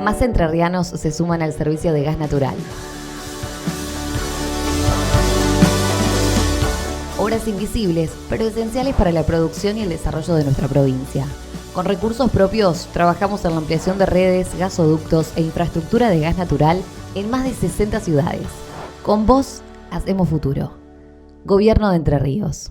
más entrerrianos se suman al servicio de gas natural. Obras invisibles, pero esenciales para la producción y el desarrollo de nuestra provincia. Con recursos propios, trabajamos en la ampliación de redes, gasoductos e infraestructura de gas natural en más de 60 ciudades. Con vos, hacemos futuro. Gobierno de Entre Ríos.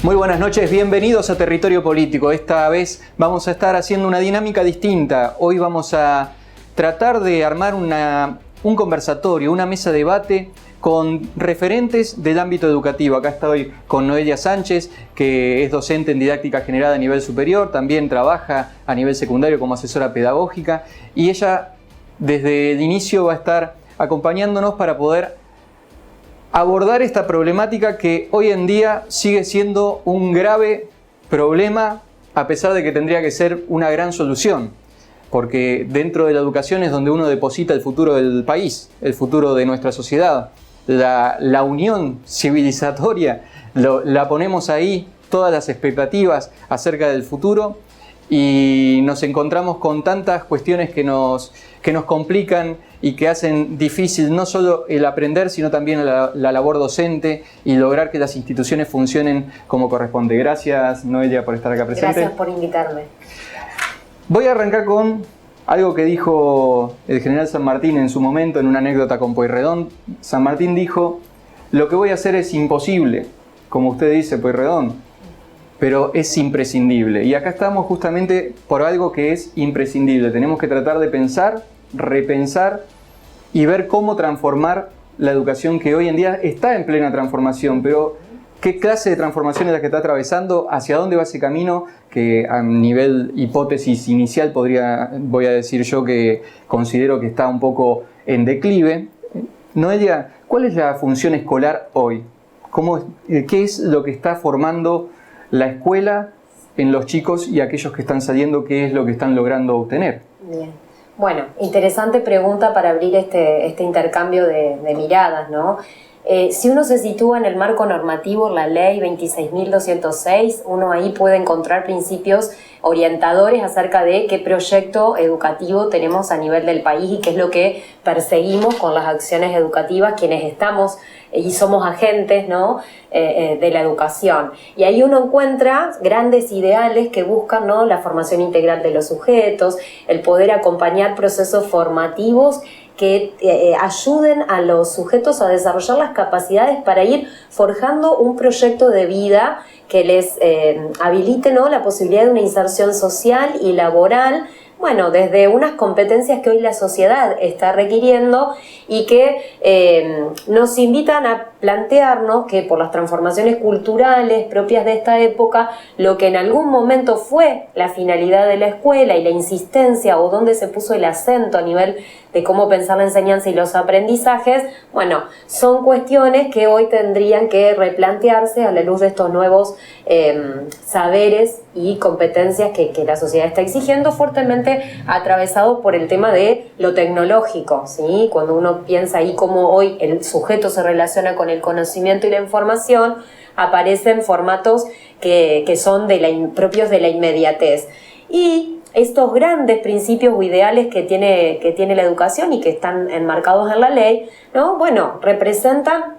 Muy buenas noches, bienvenidos a Territorio Político. Esta vez vamos a estar haciendo una dinámica distinta. Hoy vamos a tratar de armar un conversatorio, una mesa de debate con referentes del ámbito educativo. Acá estoy con Noelia Sánchez, que es docente en didáctica generada a nivel superior, también trabaja a nivel secundario como asesora pedagógica, y ella desde el inicio va a estar acompañándonos para poder abordar esta problemática que hoy en día sigue siendo un grave problema, a pesar de que tendría que ser una gran solución. Porque dentro de la educación es donde uno deposita el futuro del país, el futuro de nuestra sociedad. La unión civilizatoria, la ponemos ahí, todas las expectativas acerca del futuro, y nos encontramos con tantas cuestiones que nos complican y que hacen difícil no solo el aprender, sino también la labor docente y lograr que las instituciones funcionen como corresponde. Gracias, Noelia, por estar acá presente. Gracias por invitarme. Voy a arrancar con algo que dijo el general San Martín en su momento, en una anécdota con Pueyrredón. San Martín dijo: lo que voy a hacer es imposible, como usted dice, Pueyrredón, pero es imprescindible. Y acá estamos justamente por algo que es imprescindible. Tenemos que tratar de pensar, repensar y ver cómo transformar la educación, que hoy en día está en plena transformación, pero ¿qué clase de transformación es la que está atravesando? ¿Hacia dónde va ese camino? Que a nivel hipótesis inicial voy a decir yo que considero que está un poco en declive. Noelia, ¿cuál es la función escolar hoy? ¿Qué es lo que está formando la escuela en los chicos y aquellos que están saliendo? ¿Qué es lo que están logrando obtener? Bien. Bueno, interesante pregunta para abrir este intercambio de miradas, ¿no? Si uno se sitúa en el marco normativo, la ley 26.206, uno ahí puede encontrar principios orientadores acerca de qué proyecto educativo tenemos a nivel del país y qué es lo que perseguimos con las acciones educativas quienes estamos y somos agentes, ¿no? De la educación. Y ahí uno encuentra grandes ideales que buscan, ¿no? La formación integral de los sujetos, el poder acompañar procesos formativos que ayuden a los sujetos a desarrollar las capacidades para ir forjando un proyecto de vida que les habilite, ¿no? La posibilidad de una inserción social y laboral, bueno, desde unas competencias que hoy la sociedad está requiriendo y que nos invitan a plantearnos que por las transformaciones culturales propias de esta época, lo que en algún momento fue la finalidad de la escuela y la insistencia o donde se puso el acento a nivel de cómo pensar la enseñanza y los aprendizajes, bueno, son cuestiones que hoy tendrían que replantearse a la luz de estos nuevos saberes y competencias que la sociedad está exigiendo, fuertemente atravesado por el tema de lo tecnológico, ¿sí? Cuando uno piensa ahí cómo hoy el sujeto se relaciona con el conocimiento y la información, aparecen formatos que son propios de la inmediatez. Y estos grandes principios o ideales que tiene la educación y que están enmarcados en la ley, ¿no? Bueno, representan,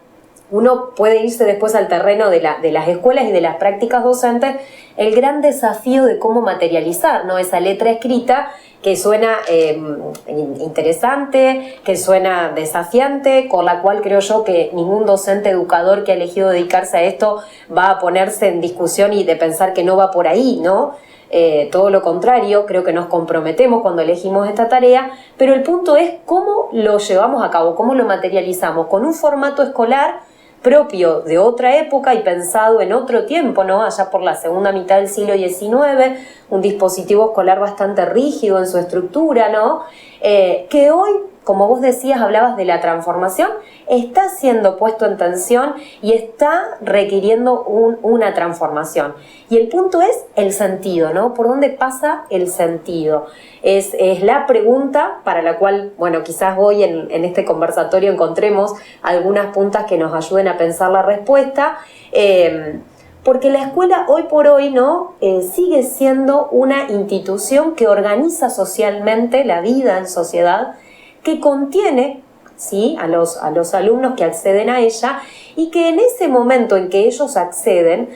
uno puede irse después al terreno de las escuelas y de las prácticas docentes, el gran desafío de cómo materializar, ¿no? Esa letra escrita que suena interesante, que suena desafiante, con la cual creo yo que ningún docente educador que ha elegido dedicarse a esto va a ponerse en discusión y de pensar que no va por ahí, ¿no? Todo lo contrario, creo que nos comprometemos cuando elegimos esta tarea, pero el punto es cómo lo llevamos a cabo, cómo lo materializamos, con un formato escolar propio de otra época y pensado en otro tiempo, ¿no? Allá por la segunda mitad del siglo XIX, un dispositivo escolar bastante rígido en su estructura, ¿no? Que hoy, como vos decías, hablabas de la transformación, está siendo puesto en tensión y está requiriendo una transformación. Y el punto es el sentido, ¿no? ¿Por dónde pasa el sentido? Es la pregunta para la cual, bueno, quizás hoy en este conversatorio encontremos algunas puntas que nos ayuden a pensar la respuesta. Porque la escuela hoy por hoy, ¿no? Sigue siendo una institución que organiza socialmente la vida en sociedad, que contiene, ¿sí?, a los alumnos que acceden a ella, y que en ese momento en que ellos acceden,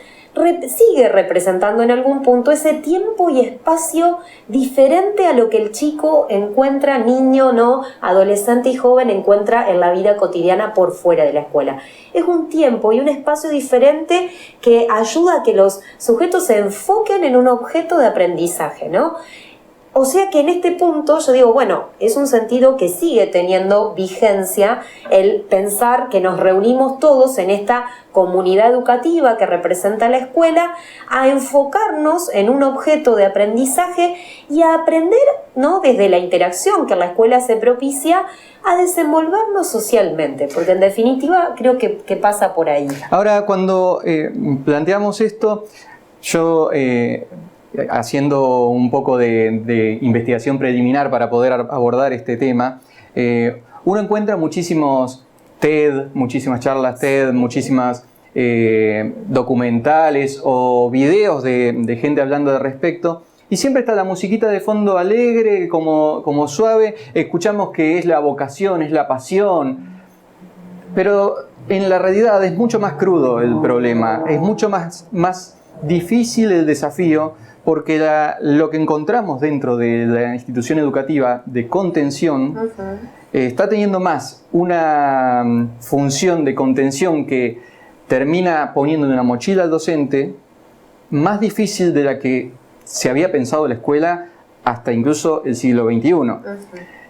sigue representando en algún punto ese tiempo y espacio diferente a lo que el chico encuentra, niño, ¿no?, adolescente y joven, encuentra en la vida cotidiana por fuera de la escuela. Es un tiempo y un espacio diferente que ayuda a que los sujetos se enfoquen en un objeto de aprendizaje, ¿no? O sea que en este punto yo digo, bueno, es un sentido que sigue teniendo vigencia el pensar que nos reunimos todos en esta comunidad educativa que representa la escuela a enfocarnos en un objeto de aprendizaje y a aprender, ¿no?, desde la interacción que en la escuela se propicia, a desenvolvernos socialmente, porque en definitiva creo que pasa por ahí. Ahora, cuando planteamos esto, yo... haciendo un poco de investigación preliminar para poder abordar este tema, uno encuentra muchísimos TED, muchísimas charlas TED, muchísimas documentales o videos de gente hablando al respecto, y siempre está la musiquita de fondo alegre, como suave, escuchamos que es la vocación, es la pasión, pero en la realidad es mucho más crudo el problema, es mucho más difícil el desafío, porque lo que encontramos dentro de la institución educativa de contención está teniendo más una función de contención que termina poniendo en una mochila al docente, más difícil de la que se había pensado la escuela hasta incluso el siglo XXI.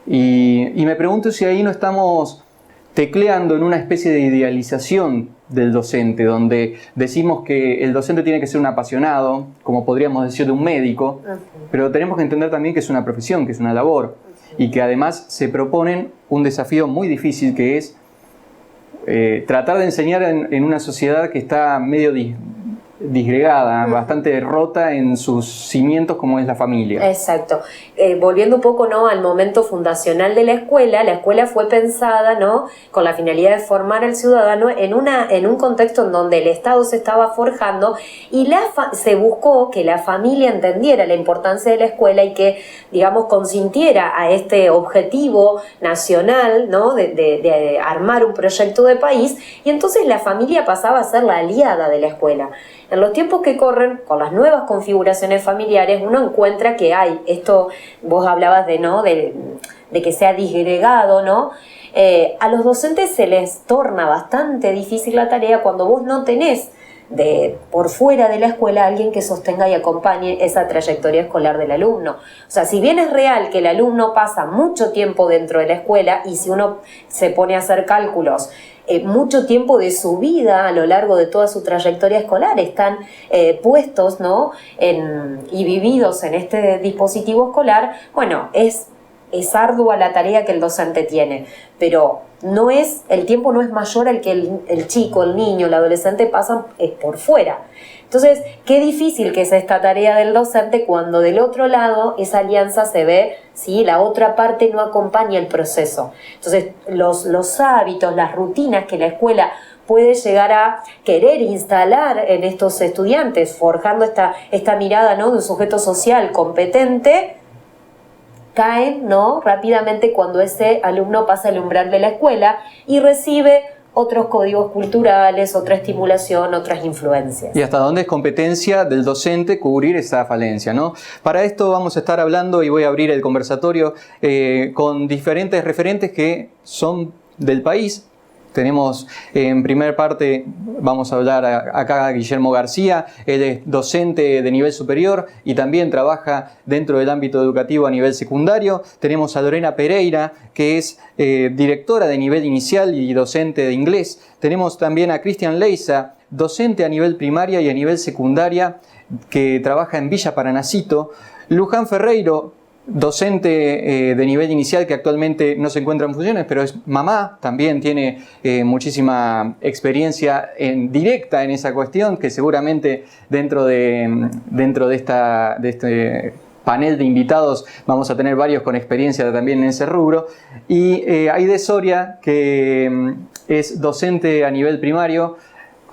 Y me pregunto si ahí no estamos tecleando en una especie de idealización del docente, donde decimos que el docente tiene que ser un apasionado, como podríamos decir de un médico, pero tenemos que entender también que es una profesión, que es una labor, y que además se proponen un desafío muy difícil, que es tratar de enseñar en una sociedad que está medio disgregada, bastante rota en sus cimientos, como es la familia. Exacto. Volviendo un poco, ¿no?, al momento fundacional de la escuela fue pensada, ¿no?, con la finalidad de formar al ciudadano en un contexto en donde el Estado se estaba forjando, y se buscó que la familia entendiera la importancia de la escuela y que, digamos, consintiera a este objetivo nacional, ¿no?, de armar un proyecto de país, y entonces la familia pasaba a ser la aliada de la escuela. En los tiempos que corren, con las nuevas configuraciones familiares, uno encuentra que hay esto, vos hablabas de que sea disgregado, ¿no? A los docentes se les torna bastante difícil la tarea cuando vos no tenés por fuera de la escuela alguien que sostenga y acompañe esa trayectoria escolar del alumno. O sea, si bien es real que el alumno pasa mucho tiempo dentro de la escuela, y si uno se pone a hacer cálculos, mucho tiempo de su vida a lo largo de toda su trayectoria escolar están puestos, ¿no?, y vividos en este dispositivo escolar, bueno, es ardua la tarea que el docente tiene, pero el tiempo no es mayor al que el chico, el niño, el adolescente pasan por fuera. Entonces, qué difícil que es esta tarea del docente cuando del otro lado esa alianza se ve, ¿sí?, la otra parte no acompaña el proceso. Entonces, los hábitos, las rutinas que la escuela puede llegar a querer instalar en estos estudiantes, forjando esta mirada, ¿no?, de un sujeto social competente, caen, ¿no?, rápidamente cuando ese alumno pasa el umbral de la escuela y recibe otros códigos culturales, otra estimulación, otras influencias. Y hasta dónde es competencia del docente cubrir esa falencia, ¿no? Para esto vamos a estar hablando, y voy a abrir el conversatorio con diferentes referentes que son del país. Tenemos en primer parte, vamos a hablar acá a Guillermo García. Él es docente de nivel superior y también trabaja dentro del ámbito educativo a nivel secundario. Tenemos a Lorena Pereira, que es directora de nivel inicial y docente de inglés. Tenemos también a Cristian Leiza, docente a nivel primaria y a nivel secundaria, que trabaja en Villa Paranacito. Luján Ferreiro, docente de nivel inicial, que actualmente no se encuentra en funciones, pero es mamá, también tiene muchísima experiencia directa en esa cuestión, que seguramente dentro de este panel de invitados vamos a tener varios con experiencia también en ese rubro. Y Aide Soria, que es docente a nivel primario,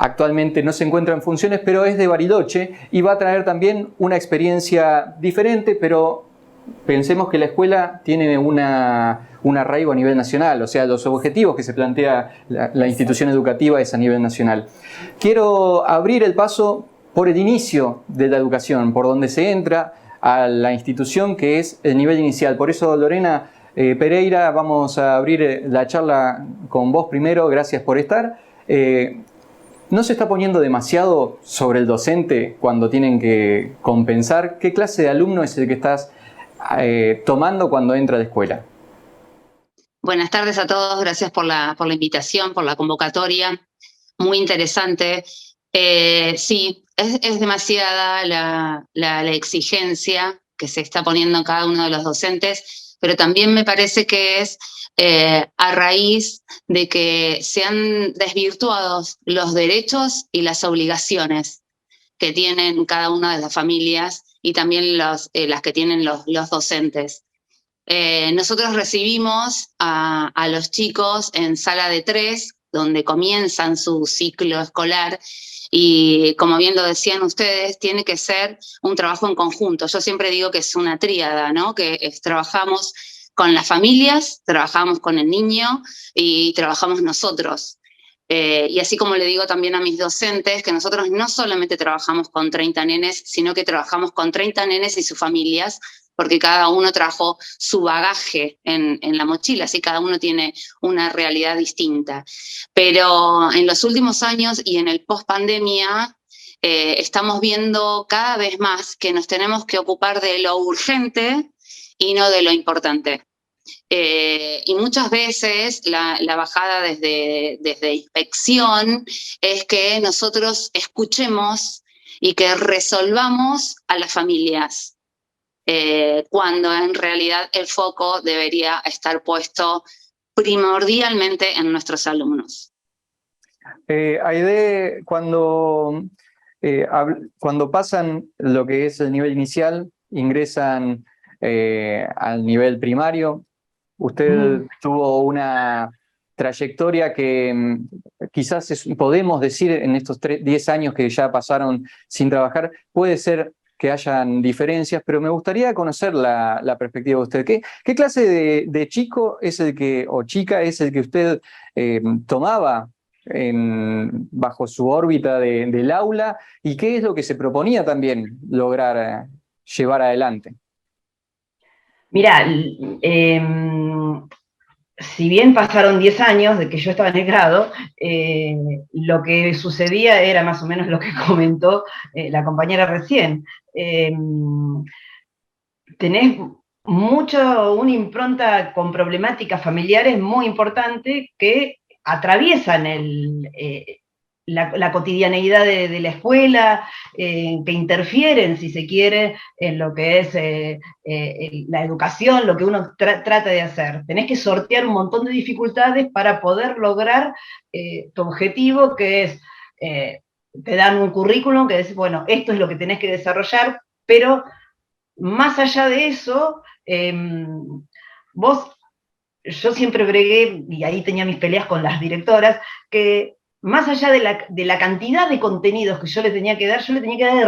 actualmente no se encuentra en funciones, pero es de Bariloche y va a traer también una experiencia diferente, pero pensemos que la escuela tiene un arraigo a nivel nacional, o sea, los objetivos que se plantea la institución educativa es a nivel nacional. Quiero abrir el paso por el inicio de la educación, por donde se entra a la institución, que es el nivel inicial. Por eso, Lorena Pereira, vamos a abrir la charla con vos primero. Gracias por estar. ¿No se está poniendo demasiado sobre el docente cuando tienen que compensar? ¿Qué clase de alumno es el que estás tomando cuando entra a la escuela? Buenas tardes a todos, gracias por la invitación, por la convocatoria, muy interesante. Sí, es demasiada la exigencia que se está poniendo en cada uno de los docentes, pero también me parece que es a raíz de que se han desvirtuado los derechos y las obligaciones que tienen cada una de las familias y también las que tienen los docentes. Nosotros recibimos a los chicos en sala de 3, donde comienzan su ciclo escolar, y como bien lo decían ustedes, tiene que ser un trabajo en conjunto. Yo siempre digo que es una tríada, ¿no? Trabajamos con las familias, trabajamos con el niño y trabajamos nosotros. Y así como le digo también a mis docentes, que nosotros no solamente trabajamos con 30 nenes, sino que trabajamos con 30 nenes y sus familias, porque cada uno trajo su bagaje en la mochila, así cada uno tiene una realidad distinta. Pero en los últimos años y en el post-pandemia, estamos viendo cada vez más que nos tenemos que ocupar de lo urgente y no de lo importante. Y muchas veces la bajada desde inspección es que nosotros escuchemos y que resolvamos a las familias, cuando en realidad el foco debería estar puesto primordialmente en nuestros alumnos. Aide, cuando pasan lo que es el nivel inicial, ingresan al nivel primario, usted tuvo una trayectoria que quizás podemos decir en estos 10 años que ya pasaron sin trabajar, puede ser que hayan diferencias, pero me gustaría conocer la perspectiva de usted. ¿Qué clase de chico es el que, o chica es el que usted tomaba bajo su órbita del aula, y qué es lo que se proponía también lograr llevar adelante? Mirá, si bien pasaron 10 años de que yo estaba en el grado, lo que sucedía era más o menos lo que comentó la compañera recién. Tenés una impronta con problemáticas familiares muy importante que atraviesan la cotidianeidad de la escuela, que interfieren, si se quiere, en lo que es la educación, lo que uno trata de hacer. Tenés que sortear un montón de dificultades para poder lograr tu objetivo, que es, te dan un currículum que dice, bueno, esto es lo que tenés que desarrollar, pero más allá de eso, yo siempre bregué, y ahí tenía mis peleas con las directoras, que más allá de la cantidad de contenidos que yo le tenía que dar, yo le tenía que dar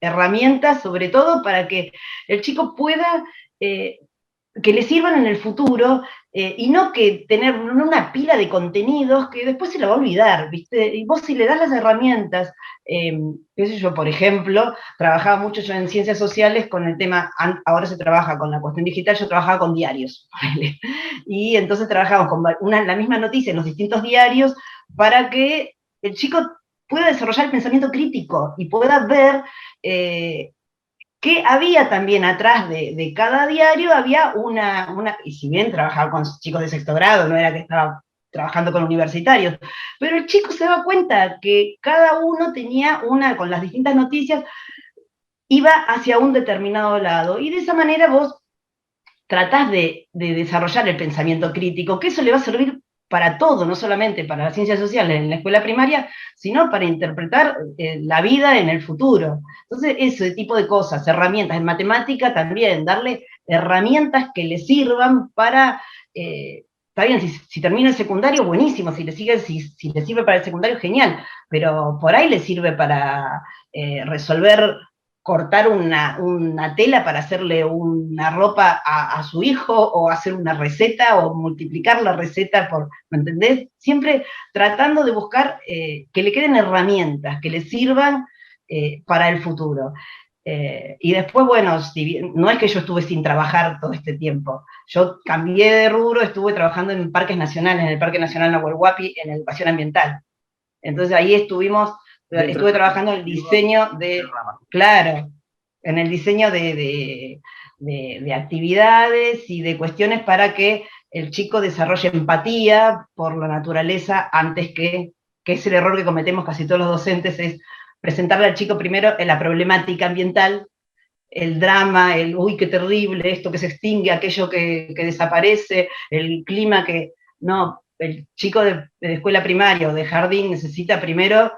herramientas sobre todo para que el chico pueda, que le sirvan en el futuro, y no que tener una pila de contenidos que después se la va a olvidar, ¿viste? Y vos si le das las herramientas, qué sé yo, por ejemplo, trabajaba mucho yo en ciencias sociales con el tema, ahora se trabaja con la cuestión digital, yo trabajaba con diarios, y entonces trabajábamos con la misma noticia en los distintos diarios para que el chico pueda desarrollar el pensamiento crítico y pueda ver que había también atrás de cada diario, había y si bien trabajaba con chicos de sexto grado, no era que estaba trabajando con universitarios, pero el chico se daba cuenta que cada uno tenía con las distintas noticias, iba hacia un determinado lado, y de esa manera vos tratás de desarrollar el pensamiento crítico, que eso le va a servir para todo, no solamente para las ciencias sociales en la escuela primaria, sino para interpretar la vida en el futuro. Entonces, ese tipo de cosas, herramientas, en matemática también, darle herramientas que le sirvan para está bien, si termina el secundario, buenísimo, si le sirve para el secundario, genial, pero por ahí le sirve para resolver, cortar una tela para hacerle una ropa a su hijo, o hacer una receta, o multiplicar la receta ¿me entendés? Siempre tratando de buscar que le queden herramientas, que le sirvan para el futuro. Y después, bueno, no es que yo estuve sin trabajar todo este tiempo. Yo cambié de rubro, estuve trabajando en parques nacionales, en el Parque Nacional Nahuel Huapi, en educación ambiental. Entonces ahí estuve trabajando en el diseño claro, en el diseño de actividades y de cuestiones para que el chico desarrolle empatía por la naturaleza antes que es el error que cometemos casi todos los docentes, es presentarle al chico primero la problemática ambiental, el drama, uy, qué terrible, esto que se extingue, aquello que desaparece, el clima que... No, el chico de escuela primaria o de jardín necesita primero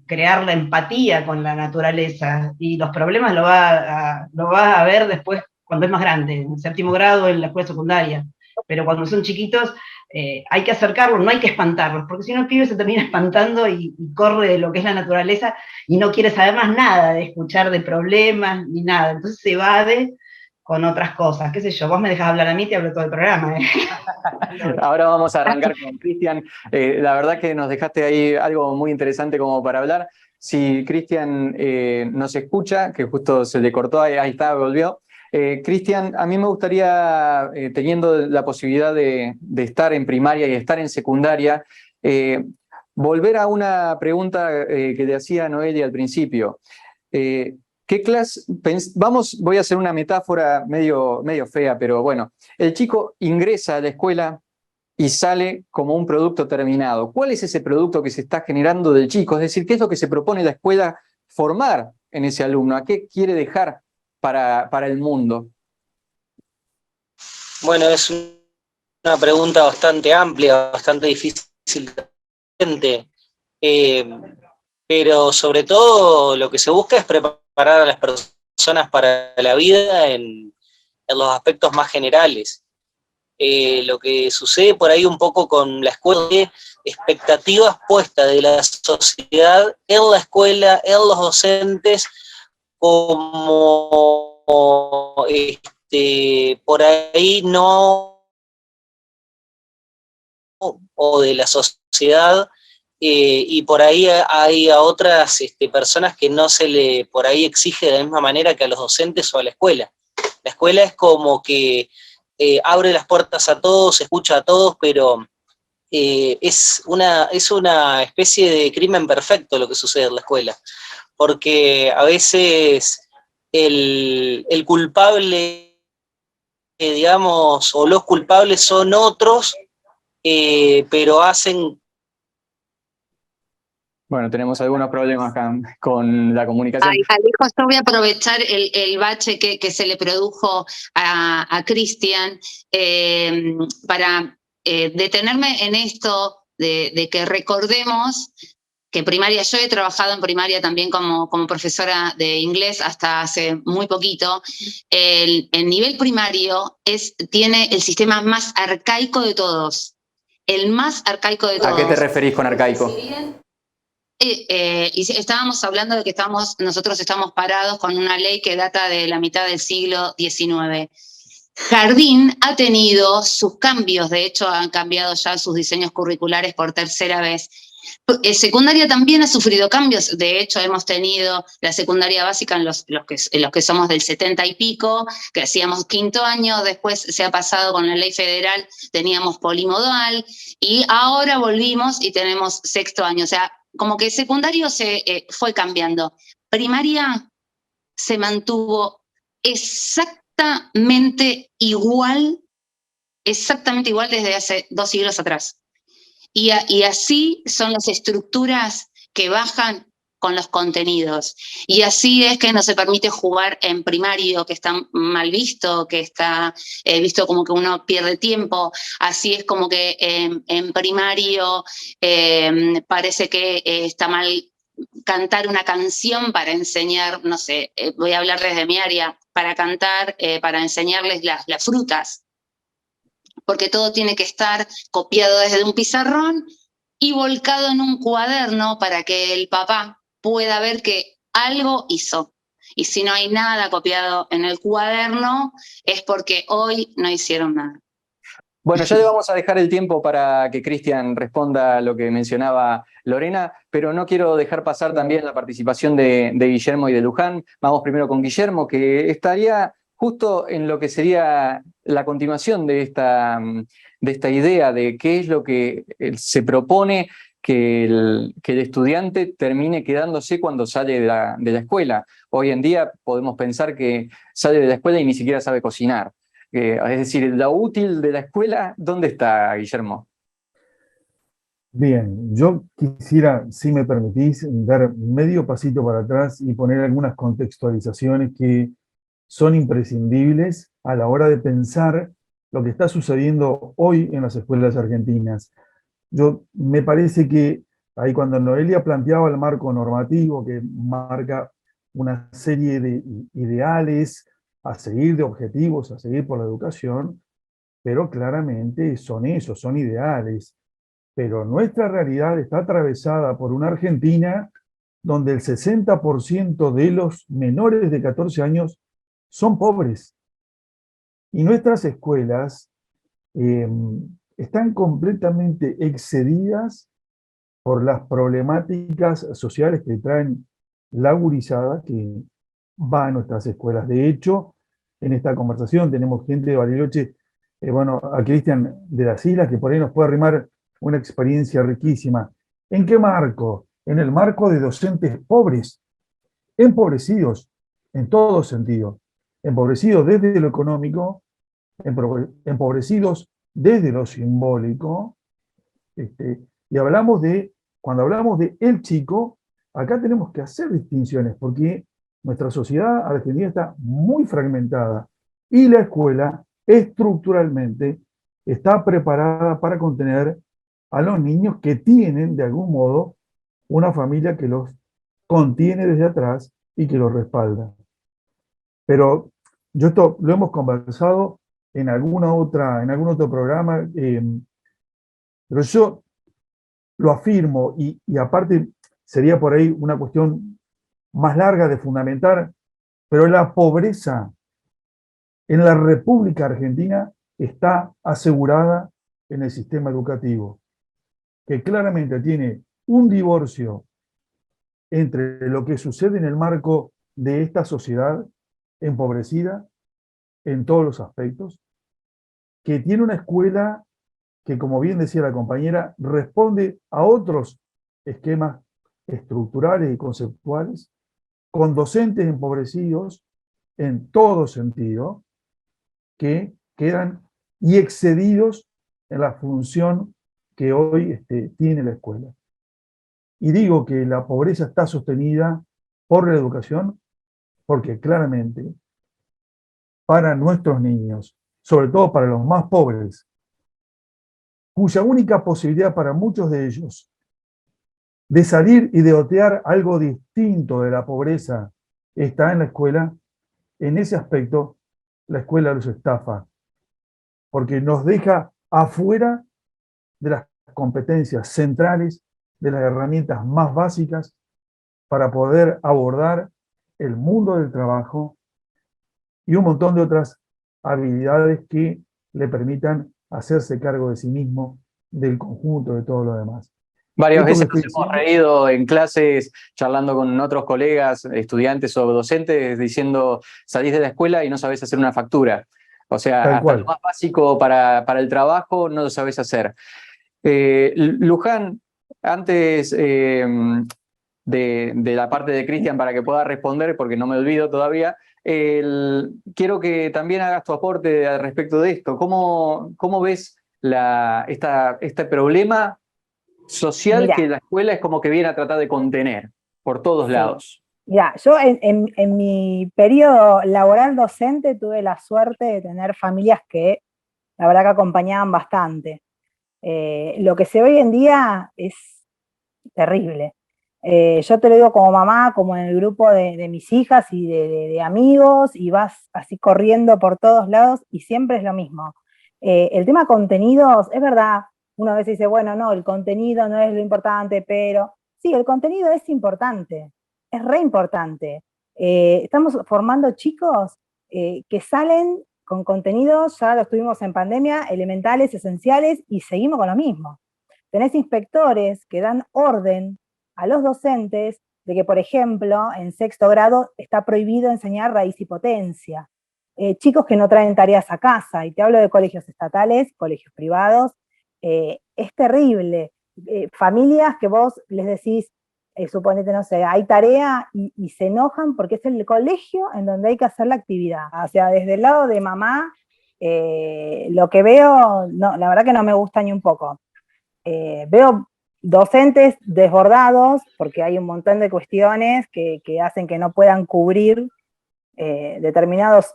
crear la empatía con la naturaleza, y los problemas lo va a ver después cuando es más grande, en séptimo grado, en la escuela secundaria. Pero cuando son chiquitos, hay que acercarlos, no hay que espantarlos, porque si no el pibe se termina espantando y corre de lo que es la naturaleza y no quiere saber más nada de escuchar de problemas ni nada, entonces se evade con otras cosas, qué sé yo, vos me dejás hablar a mí, te hablo todo el programa. Ahora vamos a arrancar con Cristian. La verdad que nos dejaste ahí algo muy interesante como para hablar. Si Cristian nos escucha, que justo se le cortó, ahí está, volvió. Cristian, a mí me gustaría, teniendo la posibilidad de estar en primaria y estar en secundaria, volver a una pregunta que le hacía Noelia al principio. ¿Qué clase? Voy a hacer una metáfora medio fea, pero bueno. El chico ingresa a la escuela y sale como un producto terminado. ¿Cuál es ese producto que se está generando del chico? Es decir, ¿qué es lo que se propone la escuela formar en ese alumno? ¿A qué quiere dejar para el mundo? Bueno, es una pregunta bastante amplia, bastante difícil de pero sobre todo lo que se busca es preparar a las personas para la vida en los aspectos más generales. Lo que sucede por ahí un poco con la escuela, de expectativas puestas de la sociedad en la escuela, en los docentes, como por ahí no, o de la sociedad, y por ahí hay a otras personas que no se le por ahí exige de la misma manera que a los docentes o a la escuela. La escuela es como que abre las puertas a todos, escucha a todos, pero es una especie de crimen perfecto lo que sucede en la escuela, porque a veces el culpable, digamos, o los culpables son otros, pero hacen... Bueno, tenemos algunos problemas acá con la comunicación. Alejo, yo voy a aprovechar el bache que se le produjo a Cristian para detenerme en esto de que recordemos que primaria, yo he trabajado en primaria también como profesora de inglés hasta hace muy poquito. El nivel primario tiene el sistema más arcaico de todos. El más arcaico de todos. ¿A qué te referís con arcaico? Y estábamos hablando de que nosotros estamos parados con una ley que data de la mitad del siglo XIX. Jardín ha tenido sus cambios, de hecho han cambiado ya sus diseños curriculares por tercera vez. Secundaria también ha sufrido cambios, de hecho hemos tenido la secundaria básica en los que somos del 70 y pico, que hacíamos quinto año, después se ha pasado con la ley federal, teníamos polimodal, y ahora volvimos y tenemos sexto año, o sea, como que secundario se fue cambiando. Primaria se mantuvo exactamente igual desde hace 2 siglos atrás. Y así son las estructuras que bajan con los contenidos. Y así es que no se permite jugar en primario, que está mal visto, que está visto como que uno pierde tiempo. Así es como que en primario parece que está mal cantar una canción para enseñar, no sé, voy a hablar desde mi área, para cantar, para enseñarles las frutas. porque todo tiene que estar copiado desde un pizarrón y volcado en un cuaderno para que el papá pueda ver que algo hizo. Y si no hay nada copiado en el cuaderno, es porque hoy no hicieron nada. Bueno, ya le vamos a dejar el tiempo para que Cristian responda a lo que mencionaba Lorena, pero no quiero dejar pasar también la participación de Guillermo y de Luján. Vamos primero con Guillermo, que estaría justo en lo que sería la continuación de esta idea de qué es lo que se propone que el estudiante termine quedándose cuando sale de la escuela. Hoy en día podemos pensar que sale de la escuela y ni siquiera sabe cocinar. Es decir, lo útil de la escuela, ¿dónde está, Guillermo? Bien, yo quisiera, si me permitís, dar medio pasito para atrás y poner algunas contextualizaciones que son imprescindibles a la hora de pensar lo que está sucediendo hoy en las escuelas argentinas. Me parece que ahí cuando Noelia planteaba el marco normativo que marca una serie de ideales a seguir, de objetivos a seguir por la educación, pero claramente son esos, son ideales. Pero nuestra realidad está atravesada por una Argentina donde el 60% de los menores de 14 años son pobres. Y nuestras escuelas están completamente excedidas por las problemáticas sociales que traen la gurizada que va a nuestras escuelas. De hecho, en esta conversación tenemos gente de Bariloche, a Cristian de las Islas, que por ahí nos puede arrimar una experiencia riquísima. ¿En qué marco? En el marco de docentes pobres, empobrecidos en todo sentido, empobrecidos desde lo económico, empobrecidos desde lo simbólico, y cuando hablamos de el chico, acá tenemos que hacer distinciones, porque nuestra sociedad argentina está muy fragmentada, y la escuela estructuralmente está preparada para contener a los niños que tienen, de algún modo, una familia que los contiene desde atrás y que los respalda. Pero esto lo hemos conversado en algún otro programa, pero yo lo afirmo, y aparte sería por ahí una cuestión más larga de fundamentar, pero la pobreza en la República Argentina está asegurada en el sistema educativo, que claramente tiene un divorcio entre lo que sucede en el marco de esta sociedad empobrecida en todos los aspectos, que tiene una escuela que, como bien decía la compañera, responde a otros esquemas estructurales y conceptuales, con docentes empobrecidos en todo sentido, que quedan y excedidos en la función que hoy tiene la escuela. Y digo que la pobreza está sostenida por la educación, porque claramente para nuestros niños, sobre todo para los más pobres, cuya única posibilidad para muchos de ellos de salir y de otear algo distinto de la pobreza está en la escuela, en ese aspecto la escuela los estafa, porque nos deja afuera de las competencias centrales, de las herramientas más básicas para poder abordar el mundo del trabajo y un montón de otras habilidades que le permitan hacerse cargo de sí mismo, del conjunto, de todo lo demás. Varias Esto veces que nos estoy hemos diciendo, reído en clases, charlando con otros colegas, estudiantes o docentes, diciendo, salís de la escuela y no sabés hacer una factura. O sea, tal hasta lo cual. más básico para el trabajo no lo sabés hacer. Luján, antes de la parte de Cristian para que pueda responder, porque no me olvido todavía, quiero que también hagas tu aporte al respecto de esto. ¿Cómo ves este problema social Mira, que la escuela es como que viene a tratar de contener por todos sí. lados? Mira, yo en mi periodo laboral docente tuve la suerte de tener familias que la verdad que acompañaban bastante. Lo que se ve hoy en día es terrible. Yo te lo digo como mamá, como en el grupo de mis hijas y de amigos, y vas así corriendo por todos lados y siempre es lo mismo. El tema contenidos, es verdad, uno a veces dice, bueno, no, el contenido no es lo importante, pero sí, el contenido es importante, es re importante. Estamos formando chicos que salen con contenidos, ya los tuvimos en pandemia, elementales, esenciales, y seguimos con lo mismo. Tenés inspectores que dan orden a los docentes de que, por ejemplo, en 6º grado está prohibido enseñar raíz y potencia. Chicos que no traen tareas a casa, y te hablo de colegios estatales, colegios privados, es terrible. Familias que vos les decís, suponete, no sé, hay tarea y se enojan porque es el colegio en donde hay que hacer la actividad. O sea, desde el lado de mamá, lo que veo, no, la verdad que no me gusta ni un poco. Veo docentes desbordados porque hay un montón de cuestiones que hacen que no puedan cubrir determinados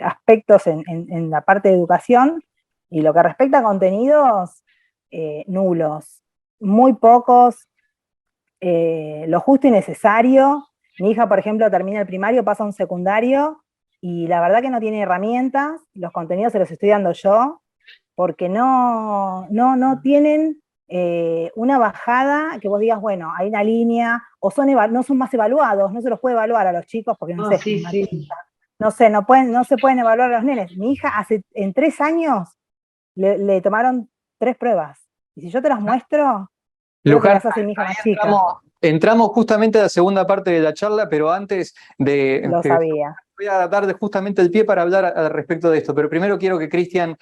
aspectos en la parte de educación, y lo que respecta a contenidos, nulos, muy pocos, lo justo y necesario. Mi hija, por ejemplo, termina el primario, pasa a un secundario, y la verdad que no tiene herramientas, los contenidos se los estoy dando yo, porque no tienen una bajada que vos digas, bueno, hay una línea, o no son más evaluados, no se los puede evaluar a los chicos, porque no sé, Sí, sí. no se pueden evaluar a los nenes. Mi hija en 3 años le tomaron 3 pruebas, y si yo te las muestro, creo que Luján, las hace mi hija más chica. entramos justamente a la segunda parte de la charla, pero antes de... Lo sabía. Voy a dar justamente el pie para hablar al respecto de esto, pero primero quiero que Cristian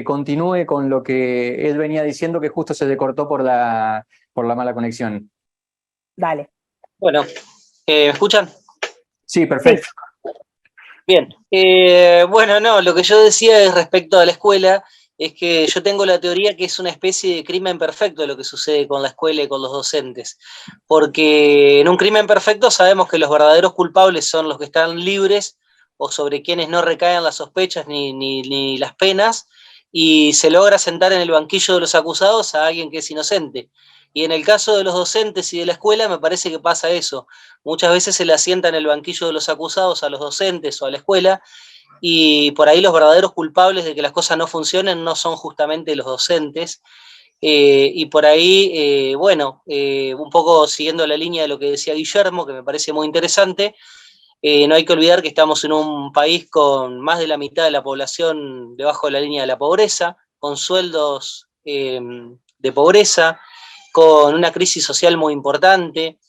continúe con lo que él venía diciendo, que justo se le cortó por la mala conexión. Dale. Bueno, ¿me escuchan? Sí, perfecto. Sí. Bien. Bueno, no, lo que yo decía es respecto a la escuela, es que yo tengo la teoría que es una especie de crimen perfecto lo que sucede con la escuela y con los docentes, porque en un crimen perfecto sabemos que los verdaderos culpables son los que están libres o sobre quienes no recaen las sospechas ni las penas, y se logra sentar en el banquillo de los acusados a alguien que es inocente. Y en el caso de los docentes y de la escuela me parece que pasa eso. Muchas veces se le asienta en el banquillo de los acusados a los docentes o a la escuela, y por ahí los verdaderos culpables de que las cosas no funcionen no son justamente los docentes. Y por ahí, bueno, un poco siguiendo la línea de lo que decía Guillermo, que me parece muy interesante, no hay que olvidar que estamos en un país con más de la mitad de la población debajo de la línea de la pobreza, con sueldos de pobreza, con una crisis social muy importante,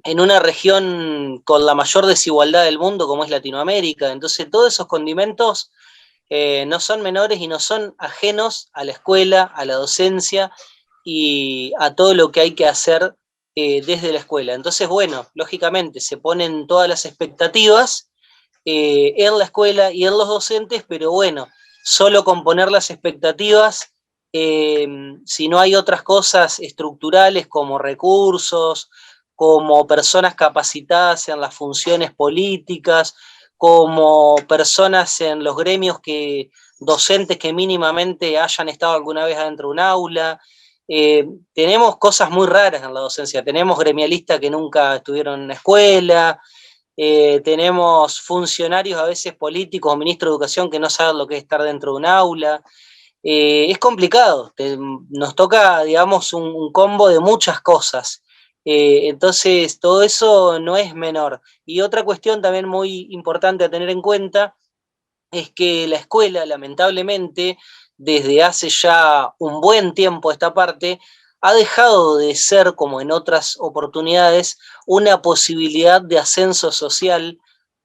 en una región con la mayor desigualdad del mundo como es Latinoamérica. Entonces todos esos condimentos no son menores y no son ajenos a la escuela, a la docencia y a todo lo que hay que hacer desde la escuela. Entonces, bueno, lógicamente se ponen todas las expectativas en la escuela y en los docentes, pero bueno, solo con poner las expectativas, si no hay otras cosas estructurales como recursos, como personas capacitadas en las funciones políticas, como personas en los gremios docentes que mínimamente hayan estado alguna vez adentro de un aula. Tenemos cosas muy raras en la docencia, tenemos gremialistas que nunca estuvieron en una escuela, tenemos funcionarios a veces políticos o ministros de educación que no saben lo que es estar dentro de un aula. Es complicado, nos toca, digamos, un combo de muchas cosas. Entonces, todo eso no es menor. Y otra cuestión también muy importante a tener en cuenta es que la escuela, lamentablemente, desde hace ya un buen tiempo a esta parte, ha dejado de ser, como en otras oportunidades, una posibilidad de ascenso social,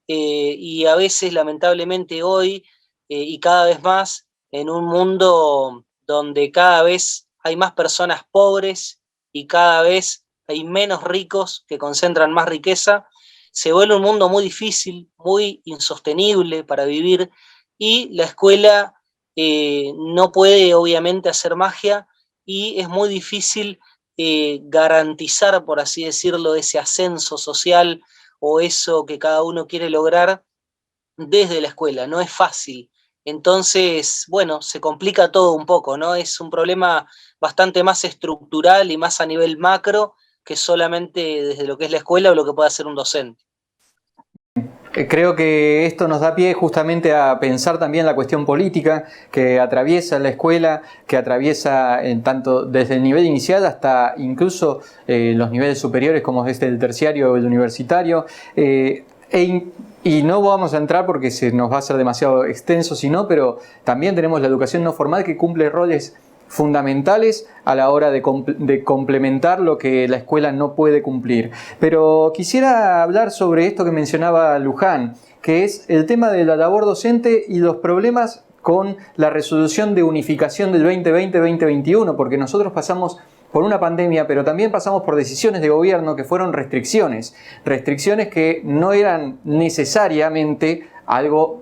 y a veces, lamentablemente, hoy y cada vez más, en un mundo donde cada vez hay más personas pobres y cada vez hay menos ricos que concentran más riqueza, se vuelve un mundo muy difícil, muy insostenible para vivir, y la escuela no puede obviamente hacer magia, y es muy difícil garantizar, por así decirlo, ese ascenso social o eso que cada uno quiere lograr desde la escuela. No es fácil. Entonces, bueno, se complica todo un poco, ¿no? Es un problema bastante más estructural y más a nivel macro que solamente desde lo que es la escuela o lo que puede hacer un docente. Creo que esto nos da pie justamente a pensar también la cuestión política que atraviesa la escuela, que atraviesa tanto desde el nivel inicial hasta incluso los niveles superiores como desde el terciario o el universitario. Y no vamos a entrar porque se nos va a hacer demasiado extenso, sino, pero también tenemos la educación no formal que cumple roles fundamentales a la hora de complementar lo que la escuela no puede cumplir. Pero quisiera hablar sobre esto que mencionaba Luján, que es el tema de la labor docente y los problemas con la resolución de unificación del 2020-2021, porque nosotros pasamos por una pandemia, pero también pasamos por decisiones de gobierno que fueron restricciones que no eran necesariamente algo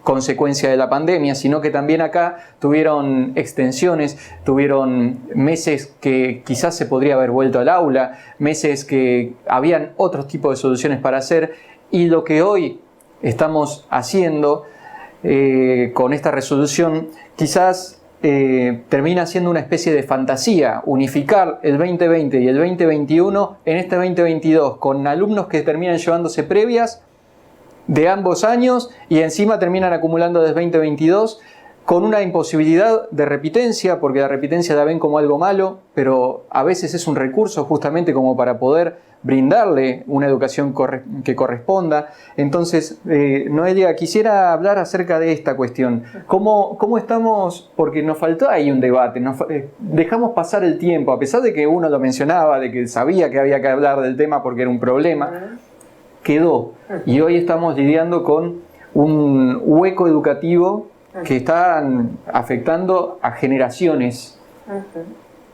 consecuencia de la pandemia, sino que también acá tuvieron extensiones, tuvieron meses que quizás se podría haber vuelto al aula, meses que habían otros tipos de soluciones para hacer, y lo que hoy estamos haciendo con esta resolución quizás termina siendo una especie de fantasía, unificar el 2020 y el 2021 en este 2022 con alumnos que terminan llevándose previas de ambos años y encima terminan acumulando desde 2022 con una imposibilidad de repitencia, porque la repitencia la ven como algo malo, pero a veces es un recurso justamente como para poder brindarle una educación que corresponda. Entonces, Noelia, quisiera hablar acerca de esta cuestión. ¿Cómo estamos? Porque nos faltó ahí un debate, dejamos pasar el tiempo, a pesar de que uno lo mencionaba, de que sabía que había que hablar del tema porque era un problema, quedó. Y hoy estamos lidiando con un hueco educativo que están afectando a generaciones.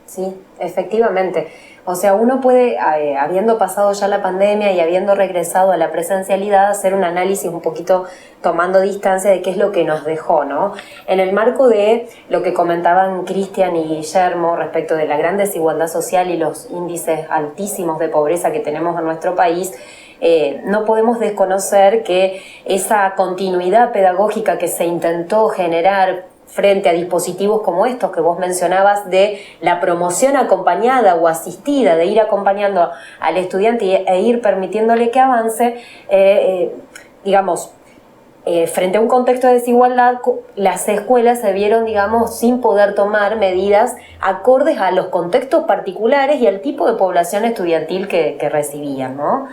Sí, efectivamente. O sea, uno puede, habiendo pasado ya la pandemia y habiendo regresado a la presencialidad, hacer un análisis un poquito tomando distancia de qué es lo que nos dejó, ¿no? En el marco de lo que comentaban Cristian y Guillermo respecto de la gran desigualdad social y los índices altísimos de pobreza que tenemos en nuestro país, no podemos desconocer que esa continuidad pedagógica que se intentó generar frente a dispositivos como estos que vos mencionabas, de la promoción acompañada o asistida, de ir acompañando al estudiante e ir permitiéndole que avance, frente a un contexto de desigualdad, las escuelas se vieron, sin poder tomar medidas acordes a los contextos particulares y al tipo de población estudiantil que recibían, ¿no?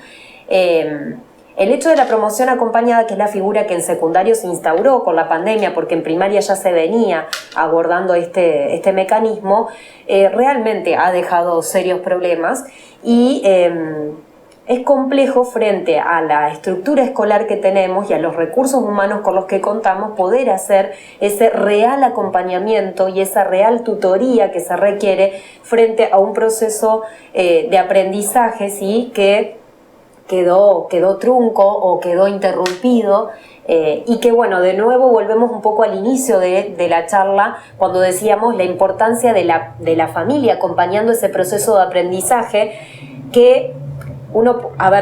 El hecho de la promoción acompañada, que es la figura que en secundario se instauró con la pandemia, porque en primaria ya se venía abordando este mecanismo, realmente ha dejado serios problemas y es complejo frente a la estructura escolar que tenemos y a los recursos humanos con los que contamos poder hacer ese real acompañamiento y esa real tutoría que se requiere frente a un proceso de aprendizaje, ¿sí?, que quedó trunco o quedó interrumpido, y que, bueno, de nuevo volvemos un poco al inicio de la charla cuando decíamos la importancia de la familia acompañando ese proceso de aprendizaje, que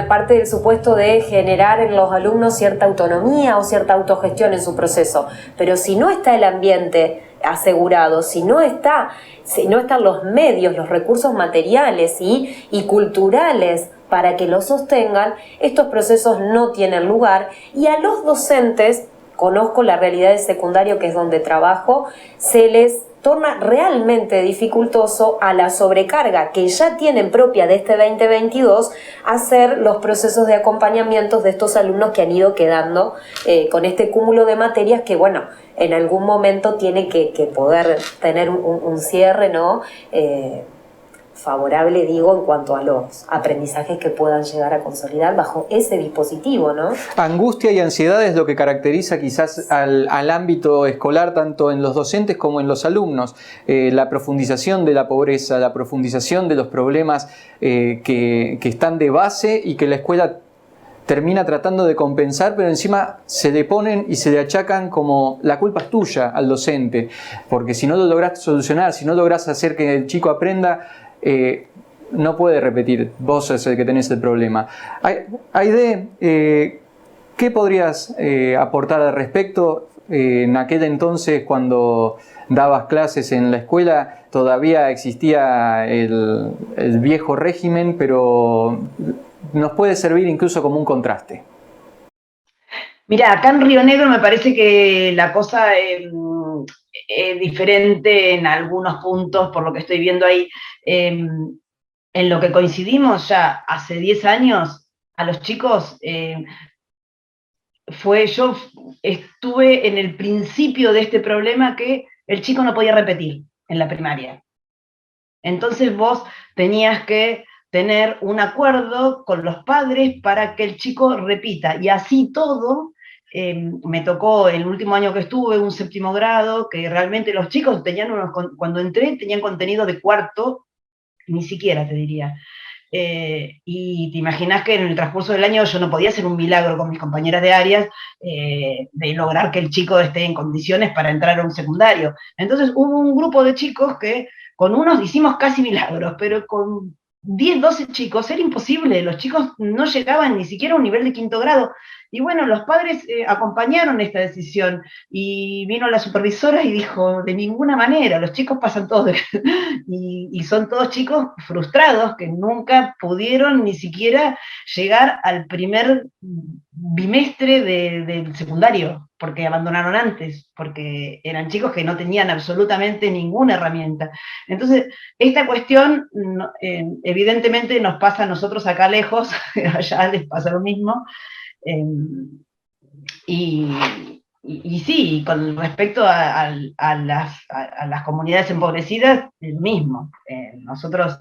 parte del supuesto de generar en los alumnos cierta autonomía o cierta autogestión en su proceso, pero si no está el ambiente asegurado, si no están los medios, los recursos materiales y culturales para que lo sostengan, estos procesos no tienen lugar. Y a los docentes, conozco la realidad de secundario, que es donde trabajo, se les torna realmente dificultoso, a la sobrecarga que ya tienen propia de este 2022, hacer los procesos de acompañamiento de estos alumnos que han ido quedando con este cúmulo de materias que, bueno, en algún momento tiene que poder tener un cierre, ¿no? Favorable, en cuanto a los aprendizajes que puedan llegar a consolidar bajo ese dispositivo, ¿no? Angustia y ansiedad es lo que caracteriza quizás al ámbito escolar, tanto en los docentes como en los alumnos. La profundización de la pobreza, la profundización de los problemas que están de base y que la escuela termina tratando de compensar, pero encima se le ponen y se le achacan como la culpa es tuya al docente, porque si no lo lográs solucionar, si no lográs hacer que el chico aprenda, no puede repetir, vos sos el que tenés el problema. Aide, ¿qué podrías aportar al respecto? En aquel entonces, cuando dabas clases en la escuela, todavía existía el viejo régimen, pero nos puede servir incluso como un contraste. Mira, acá en Río Negro me parece que la cosa es diferente en algunos puntos, por lo que estoy viendo ahí. En lo que coincidimos ya hace 10 años, a los chicos, yo estuve en el principio de este problema que el chico no podía repetir en la primaria. Entonces vos tenías que tener un acuerdo con los padres para que el chico repita, y así todo. Me tocó el último año que estuve, un 7º grado, que realmente los chicos tenían cuando entré, tenían contenido de cuarto, ni siquiera te diría. Y te imaginas que en el transcurso del año yo no podía hacer un milagro con mis compañeras de áreas de lograr que el chico esté en condiciones para entrar a un secundario. Entonces hubo un grupo de chicos que con unos hicimos casi milagros, pero con 10, 12 chicos era imposible, los chicos no llegaban ni siquiera a un nivel de 5º grado. Y bueno, los padres acompañaron esta decisión, y vino la supervisora y dijo, de ninguna manera, los chicos pasan todos y son todos chicos frustrados que nunca pudieron ni siquiera llegar al primer bimestre del secundario, porque abandonaron antes, porque eran chicos que no tenían absolutamente ninguna herramienta. Entonces, esta cuestión evidentemente nos pasa a nosotros acá lejos, allá les pasa lo mismo, y sí, con respecto a las comunidades empobrecidas, el mismo. Nosotros,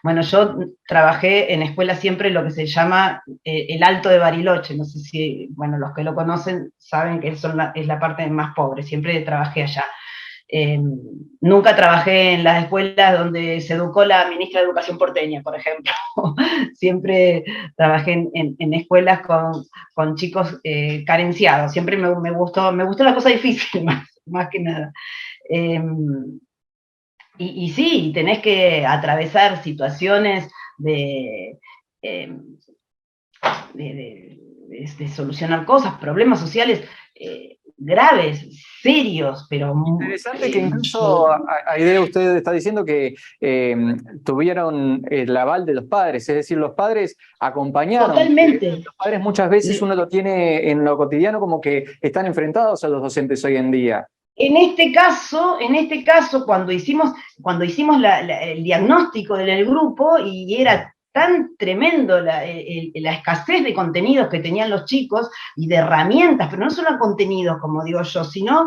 bueno, yo trabajé en escuela siempre lo que se llama el Alto de Bariloche, no sé si, bueno, los que lo conocen saben que es la parte más pobre, siempre trabajé allá. Nunca trabajé en las escuelas donde se educó la ministra de Educación porteña, por ejemplo. Siempre trabajé en escuelas con chicos carenciados. Siempre me gustó la cosa difícil, más que nada. Y sí, tenés que atravesar situaciones de solucionar cosas, problemas sociales graves, serios, pero... Interesante que incluso, Aidea, usted está diciendo que tuvieron el aval de los padres, es decir, los padres acompañaron. Totalmente. Los padres muchas veces uno lo tiene en lo cotidiano como que están enfrentados a los docentes hoy en día. En este caso, cuando hicimos el diagnóstico del grupo, y era tan tremendo la escasez de contenidos que tenían los chicos y de herramientas, pero no solo contenidos, como digo yo, sino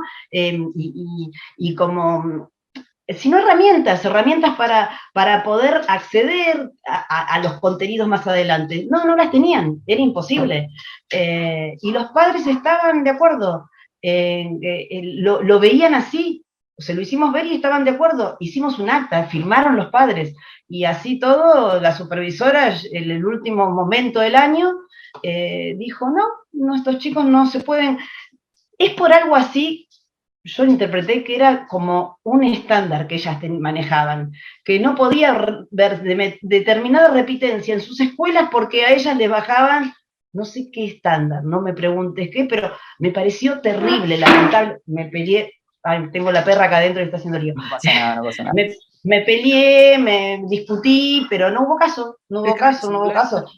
sino herramientas para poder acceder a los contenidos más adelante. No las tenían, era imposible. Y los padres estaban de acuerdo. Lo veían así, se lo hicimos ver y estaban de acuerdo. Hicimos un acta, firmaron los padres, y así todo, la supervisora en el último momento del año dijo, no, estos chicos no se pueden. Es por algo así, yo interpreté que era como un estándar que ellas manejaban, que no podía ver determinada repitencia en sus escuelas porque a ellas les bajaban no sé qué estándar, no me preguntes qué, pero me pareció terrible, lamentable. Me peleé, tengo la perra acá adentro y está haciendo lío. No pasa nada, no pasa nada. Me peleé, me discutí, pero no hubo caso. La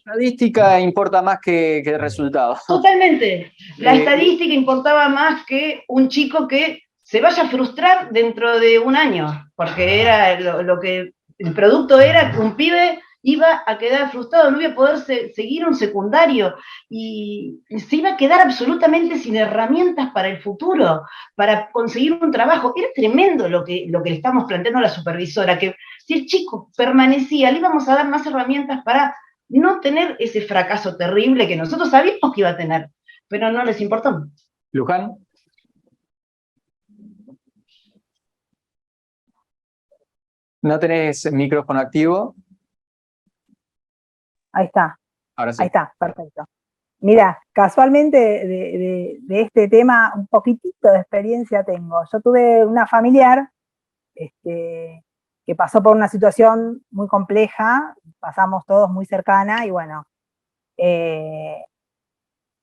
estadística importa más que el resultado. Totalmente. La estadística importaba más que un chico que se vaya a frustrar dentro de un año, porque era lo que el producto era que un pibe iba a quedar frustrado, no iba a poder seguir un secundario, y se iba a quedar absolutamente sin herramientas para el futuro, para conseguir un trabajo. Era tremendo lo que le estamos planteando a la supervisora, que si el chico permanecía, le íbamos a dar más herramientas para no tener ese fracaso terrible que nosotros sabíamos que iba a tener, pero no les importó. Luján. ¿No tenés micrófono activo? Ahí está. Ahora sí. Ahí está, perfecto. Mira, casualmente de este tema un poquitito de experiencia tengo. Yo tuve una familiar que pasó por una situación muy compleja, pasamos todos muy cercana, y bueno,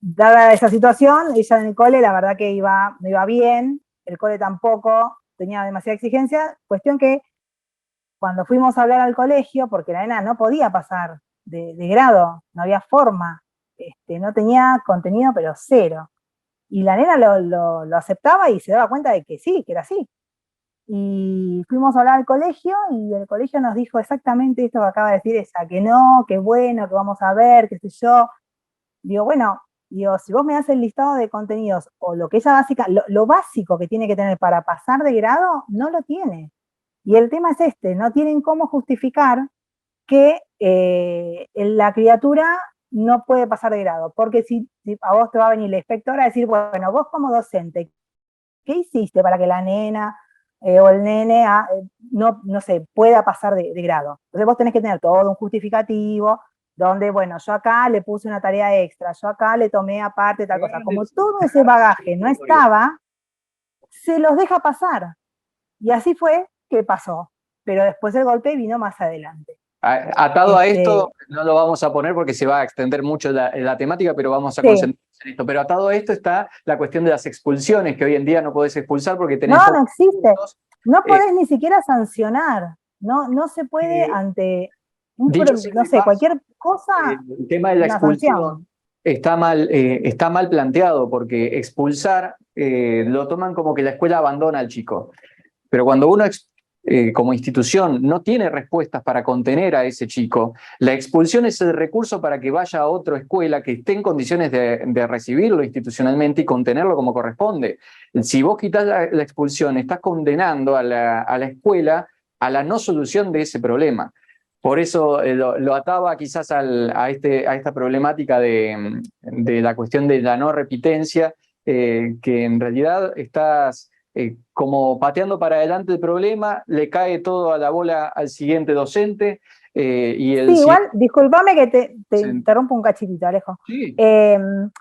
dada esa situación, ella en el cole la verdad que no iba bien, el cole tampoco, tenía demasiada exigencia, cuestión que cuando fuimos a hablar al colegio, porque la nena no podía pasar de grado, no había forma, no tenía contenido, pero cero. Y la nena lo aceptaba y se daba cuenta de que sí, que era así. Y fuimos a hablar al colegio y el colegio nos dijo exactamente esto que acaba de decir ella, que no, que bueno, que vamos a ver, qué sé yo. Digo, bueno, digo, si vos me das el listado de contenidos o lo que ella básica, lo básico que tiene que tener para pasar de grado, no lo tiene. Y el tema es este, no tienen cómo justificar que la criatura no puede pasar de grado, porque si a vos te va a venir la inspectora a decir, bueno, vos como docente, ¿qué hiciste para que la nena o el nene no sé, pueda pasar de grado? Entonces vos tenés que tener todo un justificativo, donde, bueno, yo acá le puse una tarea extra, yo acá le tomé aparte tal cosa. Como todo ese bagaje no estaba, se los deja pasar. Y así fue que pasó. Pero después el golpe vino más adelante. Atado a esto, no lo vamos a poner porque se va a extender mucho la temática, pero vamos a concentrarnos en esto. Pero atado a esto está la cuestión de las expulsiones, que hoy en día no podés expulsar porque tenés... No existe. No podés ni siquiera sancionar. No se puede ante... no sé, cualquier cosa. El tema de la expulsión está mal planteado porque expulsar lo toman como que la escuela abandona al chico. Pero cuando uno como institución no tiene respuestas para contener a ese chico, la expulsión es el recurso para que vaya a otra escuela que esté en condiciones de recibirlo institucionalmente y contenerlo como corresponde. Si vos quitas la expulsión, estás condenando a la escuela a la no solución de ese problema. Por eso lo ataba quizás a esta problemática de la cuestión de la no repitencia, que en realidad estás como pateando para adelante el problema, le cae todo a la bola al siguiente docente. Igual, discúlpame que te interrumpo un cachitito, Alejo. Sí.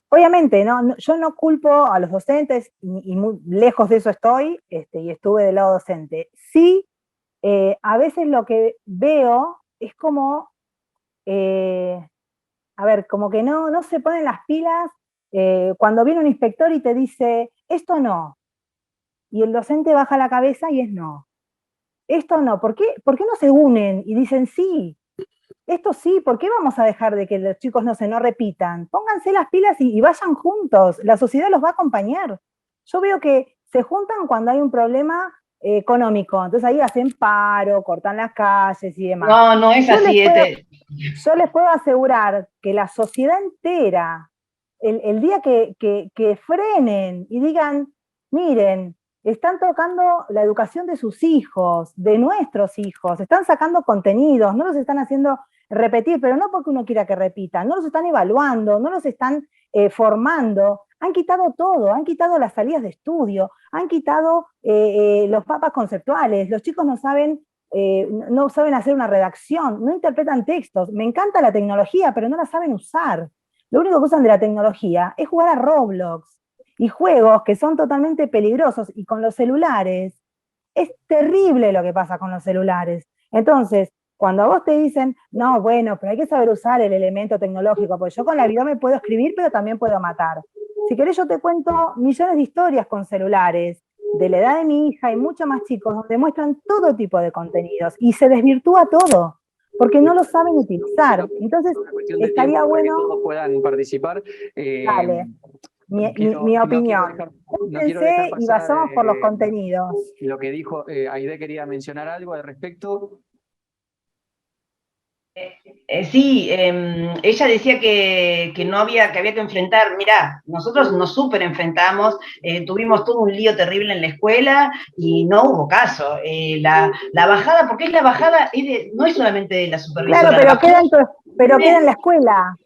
Obviamente, yo no culpo a los docentes, y muy lejos de eso estoy, y estuve del lado docente. Sí, a veces lo que veo es como, como que no se ponen las pilas cuando viene un inspector y te dice, esto no, y el docente baja la cabeza y es no. Esto no, ¿por qué no se unen y dicen sí? Esto sí, ¿por qué vamos a dejar de que los chicos no repitan? Pónganse las pilas y vayan juntos, la sociedad los va a acompañar. Yo veo que se juntan cuando hay un problema económico, entonces ahí hacen paro, cortan las calles y demás. No es así. Yo les puedo asegurar que la sociedad entera, el día que frenen y digan, miren, están tocando la educación de sus hijos, de nuestros hijos, están sacando contenidos, no los están haciendo repetir, pero no porque uno quiera que repitan, no los están evaluando, no los están formando, han quitado todo, han quitado las salidas de estudio, han quitado los mapas conceptuales, los chicos no saben hacer una redacción, no interpretan textos. Me encanta la tecnología, pero no la saben usar. Lo único que usan de la tecnología es jugar a Roblox y juegos que son totalmente peligrosos, y con los celulares es terrible lo que pasa con los celulares. Entonces, cuando a vos te dicen, no, bueno, pero hay que saber usar el elemento tecnológico, porque yo con la vida me puedo escribir, pero también puedo matar. Si querés yo te cuento millones de historias con celulares, de la edad de mi hija y mucho más chicos, donde muestran todo tipo de contenidos, y se desvirtúa todo, porque no lo saben utilizar. Entonces, estaría bueno que todos puedan participar. Dale. Mi opinión. Júntense y basamos por los contenidos. Lo que dijo Aide, quería mencionar algo al respecto. Sí, ella decía que había que enfrentar. Mirá, nosotros nos súper enfrentamos, tuvimos todo un lío terrible en la escuela y no hubo caso. La bajada, porque es la bajada, no es solamente de la supervisora. Claro, pero queda en la escuela.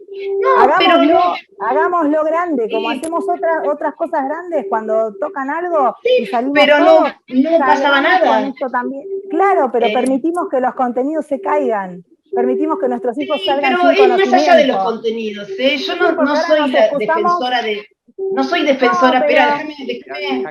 No, hagámoslo grande, como hacemos otras cosas grandes cuando tocan algo y salimos. Pero todos, no pasaba nada. Con esto también. Claro, pero permitimos que los contenidos se caigan. Permitimos que nuestros hijos salgan sin conocimiento. Pero es más allá de los contenidos, Yo no soy defensora de... No soy defensora, espera,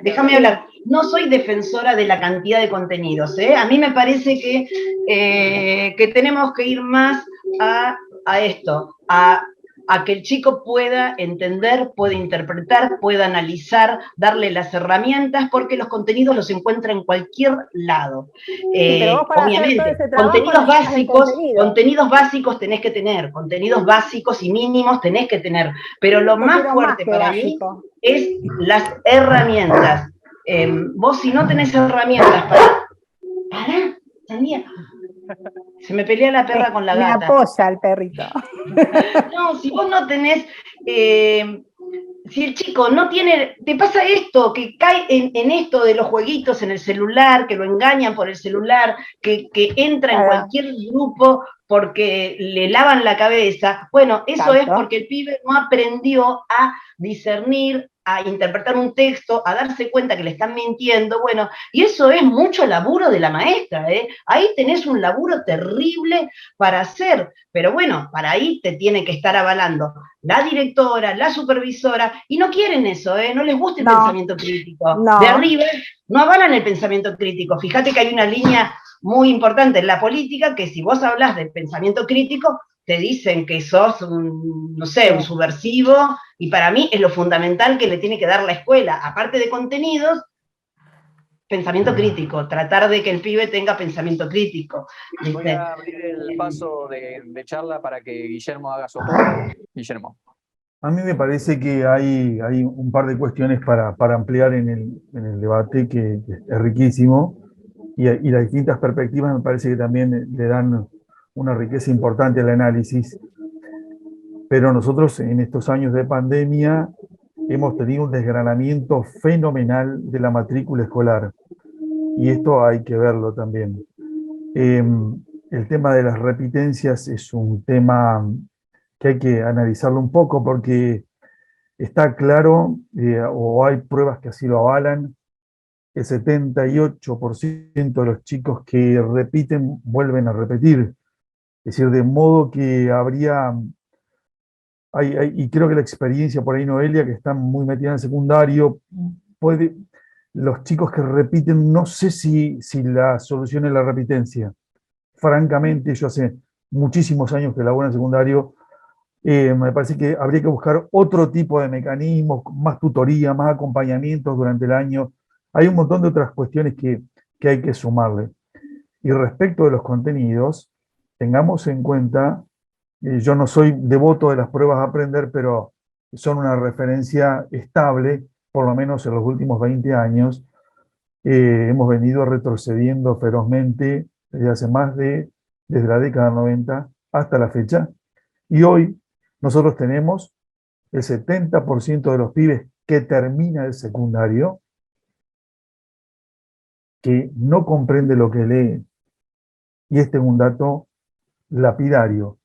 déjame hablar. No soy defensora de la cantidad de contenidos, A mí me parece que tenemos que ir más a esto, a a que el chico pueda entender, pueda interpretar, pueda analizar, darle las herramientas, porque los contenidos los encuentra en cualquier lado. Pero vos para hacer todo Obviamente, ese trabajo necesitas el contenido. contenidos básicos tenés que tener, contenidos básicos y mínimos tenés que tener, pero lo más fuerte para mí es las herramientas. Vos si no tenés herramientas para, Sandía, se me pelea la perra con la gata. Me apoya el perrito. No, si vos no tenés, si el chico no tiene, te pasa esto, que cae en esto de los jueguitos en el celular, que lo engañan por el celular, que entra en cualquier grupo porque le lavan la cabeza. Bueno, eso es porque el pibe no aprendió a discernir, a interpretar un texto, a darse cuenta que le están mintiendo, bueno, y eso es mucho laburo de la maestra, ¿eh? Ahí tenés un laburo terrible para hacer, pero bueno, para ahí te tiene que estar avalando la directora, la supervisora, y no quieren eso, ¿eh? No les gusta el pensamiento crítico. No. De arriba no avalan el pensamiento crítico. Fíjate que hay una línea muy importante en la política, que si vos hablas del pensamiento crítico, te dicen que sos un, no sé, un subversivo, y para mí es lo fundamental que le tiene que dar la escuela, aparte de contenidos, pensamiento crítico, tratar de que el pibe tenga pensamiento crítico. Voy a abrir el paso de charla para que Guillermo haga su aporte. Guillermo. A mí me parece que hay un par de cuestiones para ampliar en el debate que es riquísimo, y las distintas perspectivas me parece que también le dan una riqueza importante al análisis. Pero nosotros en estos años de pandemia hemos tenido un desgranamiento fenomenal de la matrícula escolar, y esto hay que verlo también. El tema de las repitencias es un tema que hay que analizarlo un poco, porque está claro, o hay pruebas que así lo avalan, el 78% de los chicos que repiten vuelven a repetir. Es decir, de modo que habría, y creo que la experiencia por ahí, Noelia, que está muy metida en el secundario, los chicos que repiten, no sé si la solución es la repitencia. Francamente, yo hace muchísimos años que laboro en el secundario, me parece que habría que buscar otro tipo de mecanismos, más tutoría, más acompañamientos durante el año. Hay un montón de otras cuestiones que hay que sumarle. Y respecto de los contenidos, tengamos en cuenta, yo no soy devoto de las pruebas a aprender, pero son una referencia estable, por lo menos en los últimos 20 años. Hemos venido retrocediendo ferozmente desde la década del 90 hasta la fecha. Y hoy nosotros tenemos el 70% de los pibes que termina el secundario que no comprende lo que lee. Y este es un dato lapidario.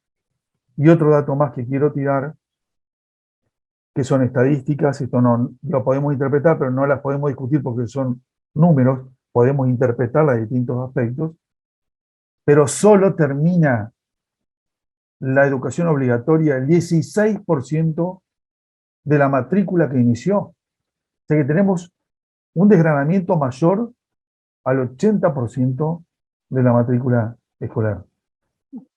Y otro dato más que quiero tirar, que son estadísticas, esto no lo podemos interpretar, pero no las podemos discutir porque son números, podemos interpretarlas de distintos aspectos, pero solo termina la educación obligatoria el 16% de la matrícula que inició. O sea que tenemos un desgranamiento mayor al 80% de la matrícula escolar.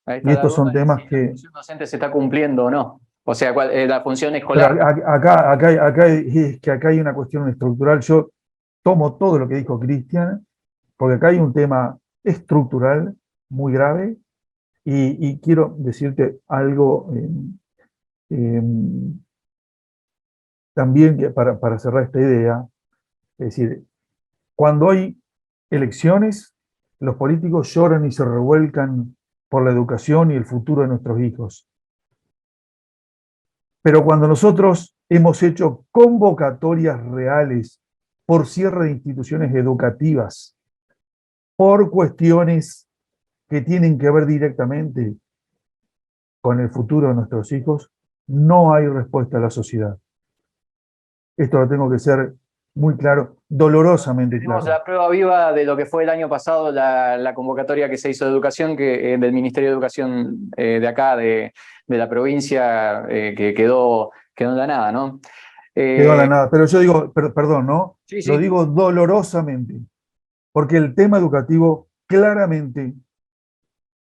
Y estos son temas que... ¿La función docente se está cumpliendo o no? O sea, la función escolar... Acá hay una cuestión estructural. Yo tomo todo lo que dijo Cristian, porque acá hay un tema estructural muy grave, y quiero decirte algo también para cerrar esta idea. Es decir, cuando hay elecciones, los políticos lloran y se revuelcan por la educación y el futuro de nuestros hijos. Pero cuando nosotros hemos hecho convocatorias reales por cierre de instituciones educativas, por cuestiones que tienen que ver directamente con el futuro de nuestros hijos, no hay respuesta a la sociedad. Esto lo tengo que ser muy claro, dolorosamente claro. Tenemos la prueba viva de lo que fue el año pasado la convocatoria que se hizo de educación, del Ministerio de Educación de acá, de la provincia, que quedó en la nada, ¿no? Quedó en la nada, pero yo digo, perdón, ¿no? Sí. Lo digo dolorosamente, porque el tema educativo claramente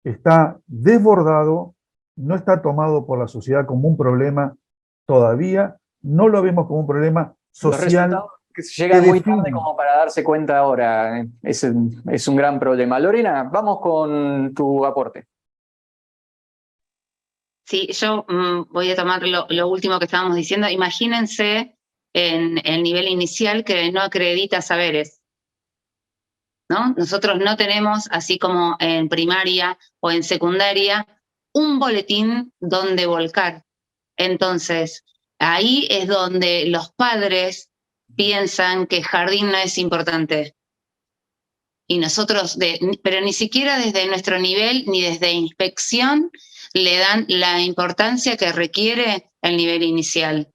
está desbordado no está tomado por la sociedad como un problema todavía, no lo vemos como un problema Los social. resultados que llegan muy tarde define. como para darse cuenta ahora. Es un gran problema. Lorena, vamos con tu aporte. Sí, yo voy a tomar lo último que estábamos diciendo. Imagínense en el nivel inicial que no acredita saberes, ¿no? Nosotros no tenemos, así como en primaria o en secundaria, un boletín donde volcar. Entonces, ahí es donde los padres piensan que jardín no es importante. Y nosotros, pero ni siquiera desde nuestro nivel ni desde inspección le dan la importancia que requiere el nivel inicial.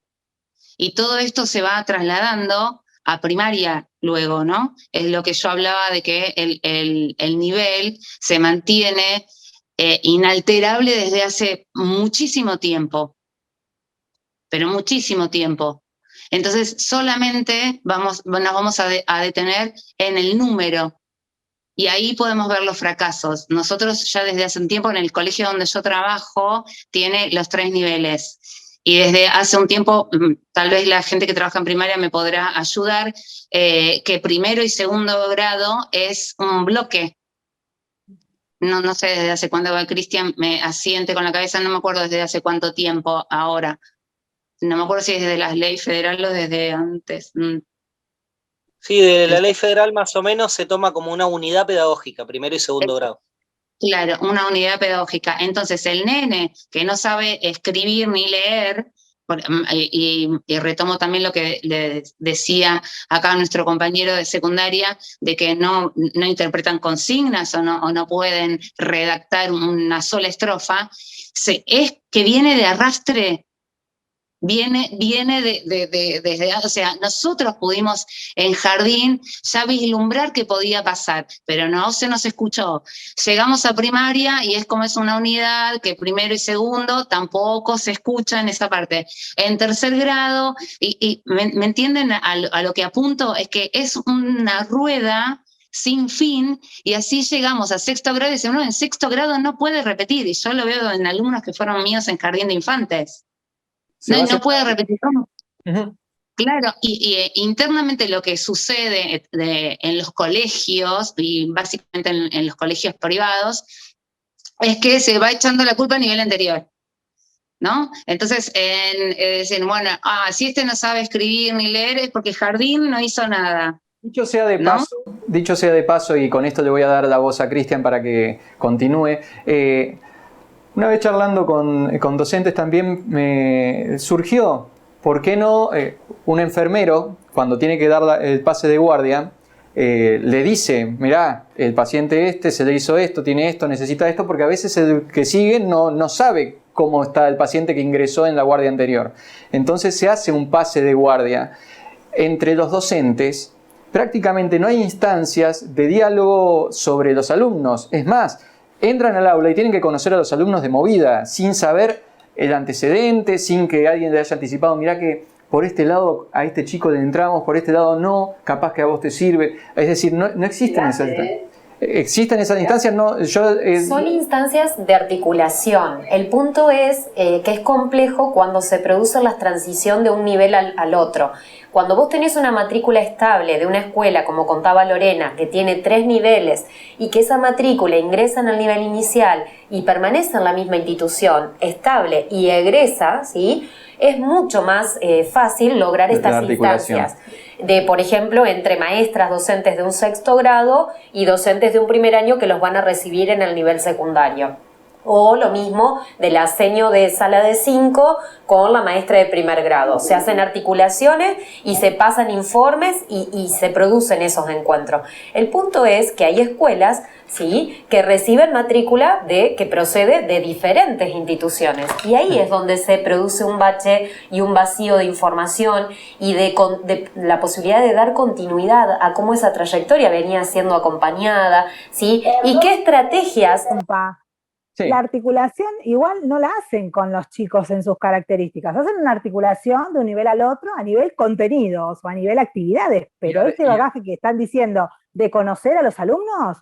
Y todo esto se va trasladando a primaria luego, ¿no? Es lo que yo hablaba de que el nivel se mantiene inalterable desde hace muchísimo tiempo, pero muchísimo tiempo. Entonces solamente nos vamos a detener en el número. Y ahí podemos ver los fracasos. Nosotros ya desde hace un tiempo en el colegio donde yo trabajo tiene los 3 niveles. Y desde hace un tiempo, tal vez la gente que trabaja en primaria me podrá ayudar, que primero y segundo grado es un bloque. No sé desde hace cuándo, Cristian me asiente con la cabeza, no me acuerdo desde hace cuánto tiempo ahora. No me acuerdo si es desde la ley federal o desde antes. Sí, de la ley federal más o menos se toma como una unidad pedagógica, primero y segundo grado. Claro, una unidad pedagógica. Entonces el nene que no sabe escribir ni leer, y retomo también lo que le decía acá nuestro compañero de secundaria, de que no interpretan consignas o no pueden redactar una sola estrofa, es que viene de arrastre. Viene desde, o sea, nosotros pudimos en jardín ya vislumbrar qué podía pasar, pero no se nos escuchó. Llegamos a primaria y es como es una unidad que primero y segundo tampoco se escucha en esa parte. En tercer grado, y ¿me entienden a lo que apunto? Es que es una rueda sin fin, y así llegamos a sexto grado y dicen, no, en sexto grado no puede repetir, y yo lo veo en alumnos que fueron míos en jardín de infantes. No puede repetir. Uh-huh. Claro, y internamente lo que sucede en los colegios, y básicamente en los colegios privados, es que se va echando la culpa a nivel anterior, ¿no? Entonces, dicen, bueno, si este no sabe escribir ni leer es porque Jardín no hizo nada. Dicho sea de paso, y con esto le voy a dar la voz a Cristian para que continúe. Una vez charlando con docentes también me surgió, ¿por qué no un enfermero, cuando tiene que dar el pase de guardia, le dice, mirá, el paciente se le hizo esto, tiene esto, necesita esto, porque a veces el que sigue no sabe cómo está el paciente que ingresó en la guardia anterior. Entonces se hace un pase de guardia entre los docentes. Prácticamente no hay instancias de diálogo sobre los alumnos. Es más, entran al aula y tienen que conocer a los alumnos de movida, sin saber el antecedente, sin que alguien le haya anticipado, mirá que por este lado a este chico le entramos, por este lado no, capaz que a vos te sirve. Es decir, no existen esas instancias. ¿Existen esas instancias? No, Son instancias de articulación. El punto es que es complejo cuando se produce la transición de un nivel al otro. Cuando vos tenés una matrícula estable de una escuela, como contaba Lorena, que tiene 3 niveles y que esa matrícula ingresa en el nivel inicial y permanece en la misma institución estable y egresa, ¿sí?, es mucho más fácil lograr estas instancias. Por ejemplo, entre maestras docentes de un sexto grado y docentes de un primer año que los van a recibir en el nivel secundario. O lo mismo de la seño de sala de 5 con la maestra de primer grado. Se hacen articulaciones y se pasan informes y se producen esos encuentros. El punto es que hay escuelas, ¿sí?, que reciben matrícula que procede de diferentes instituciones. Y ahí es donde se produce un bache y un vacío de información y de la posibilidad de dar continuidad a cómo esa trayectoria venía siendo acompañada, ¿sí? Y qué estrategias... Sí. La articulación igual no la hacen con los chicos en sus características, hacen una articulación de un nivel al otro a nivel contenidos o a nivel actividades, pero ese bagaje que están diciendo de conocer a los alumnos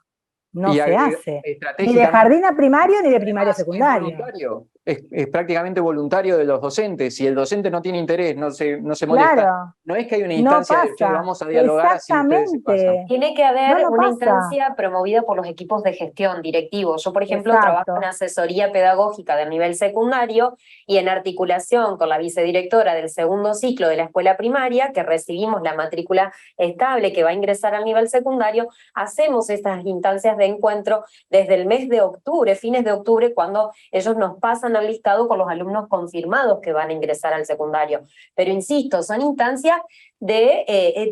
no Y se hace. Ni de estratégicamente jardín a primario ni de primario a es secundario. voluntario, es prácticamente voluntario de los docentes. Si el docente no tiene interés, no se molesta, Claro, no es que hay una no instancia de, che, pasa. vamos a dialogar así ustedes se pasan. Exactamente. Tiene que No, haber no una pasa. instancia promovida por los equipos de gestión directivos. Yo, por ejemplo, trabajo Exacto. en asesoría pedagógica del nivel secundario y en articulación con la vicedirectora del segundo ciclo de la escuela primaria, que recibimos la matrícula estable que va a ingresar al nivel secundario, hacemos estas instancias de encuentro desde el mes de octubre, fines de octubre, cuando ellos nos pasan al listado con los alumnos confirmados que van a ingresar al secundario. Pero insisto, son instancias de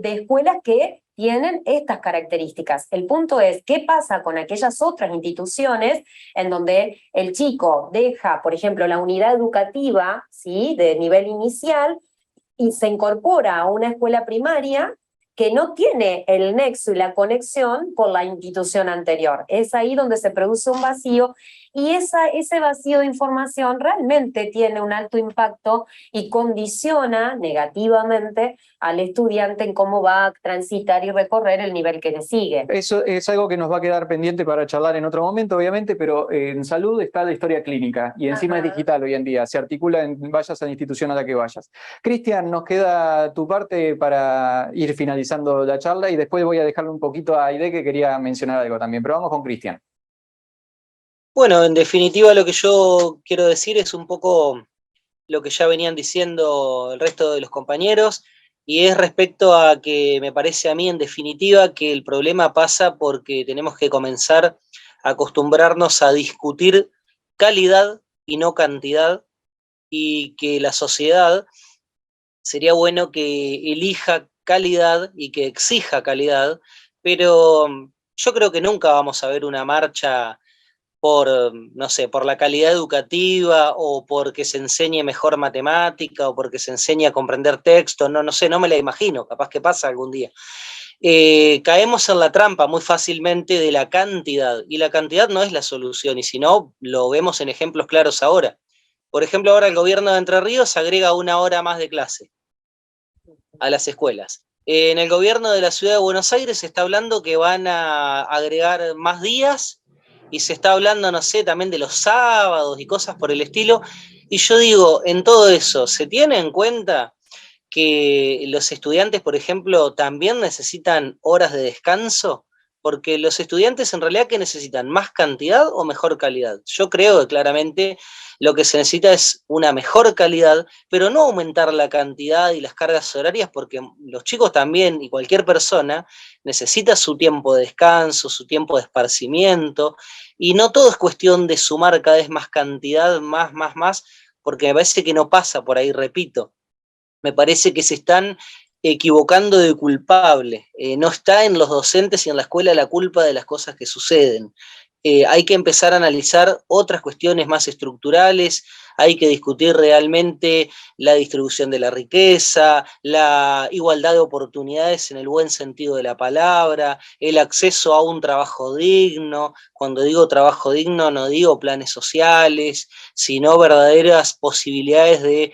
escuelas que tienen estas características. El punto es, ¿qué pasa con aquellas otras instituciones en donde el chico deja, por ejemplo, la unidad educativa, ¿sí?, de nivel inicial y se incorpora a una escuela primaria que no tiene el nexo y la conexión con la institución anterior? Es ahí donde se produce un vacío, y ese vacío de información realmente tiene un alto impacto y condiciona negativamente al estudiante en cómo va a transitar y recorrer el nivel que le sigue. Eso es algo que nos va a quedar pendiente para charlar en otro momento, obviamente, pero en salud está la historia clínica y encima es digital hoy en día, se articula vayas a la institución a la que vayas. Cristian, nos queda tu parte para ir finalizando la charla y después voy a dejarle un poquito a Aide, que quería mencionar algo también, pero vamos con Cristian. Bueno, en definitiva lo que yo quiero decir es un poco lo que ya venían diciendo el resto de los compañeros, y es respecto a que me parece a mí, en definitiva, que el problema pasa porque tenemos que comenzar a acostumbrarnos a discutir calidad y no cantidad, y que la sociedad sería bueno que elija calidad y que exija calidad, pero yo creo que nunca vamos a ver una marcha por, no sé, por la calidad educativa o porque se enseñe mejor matemática o porque se enseñe a comprender texto, no sé, no me la imagino, capaz que pasa algún día. Caemos en la trampa muy fácilmente de la cantidad, y la cantidad no es la solución, y si no, lo vemos en ejemplos claros ahora. Por ejemplo, ahora el gobierno de Entre Ríos agrega 1 hora más de clase a las escuelas. En el gobierno de la ciudad de Buenos Aires se está hablando que van a agregar más días, y se está hablando, no sé, también de los sábados y cosas por el estilo. Y yo digo, en todo eso, ¿se tiene en cuenta que los estudiantes, por ejemplo, también necesitan horas de descanso? Porque los estudiantes en realidad, ¿qué necesitan? ¿Más cantidad o mejor calidad? Yo creo que claramente lo que se necesita es una mejor calidad, pero no aumentar la cantidad y las cargas horarias, porque los chicos también, y cualquier persona, necesita su tiempo de descanso, su tiempo de esparcimiento, y no todo es cuestión de sumar cada vez más cantidad, más, porque me parece que no pasa por ahí, repito. Me parece que se están equivocando de culpable. No está en los docentes y en la escuela la culpa de las cosas que suceden. Hay que empezar a analizar otras cuestiones más estructurales, hay que discutir realmente la distribución de la riqueza, la igualdad de oportunidades en el buen sentido de la palabra, el acceso a un trabajo digno. Cuando digo trabajo digno no digo planes sociales, sino verdaderas posibilidades de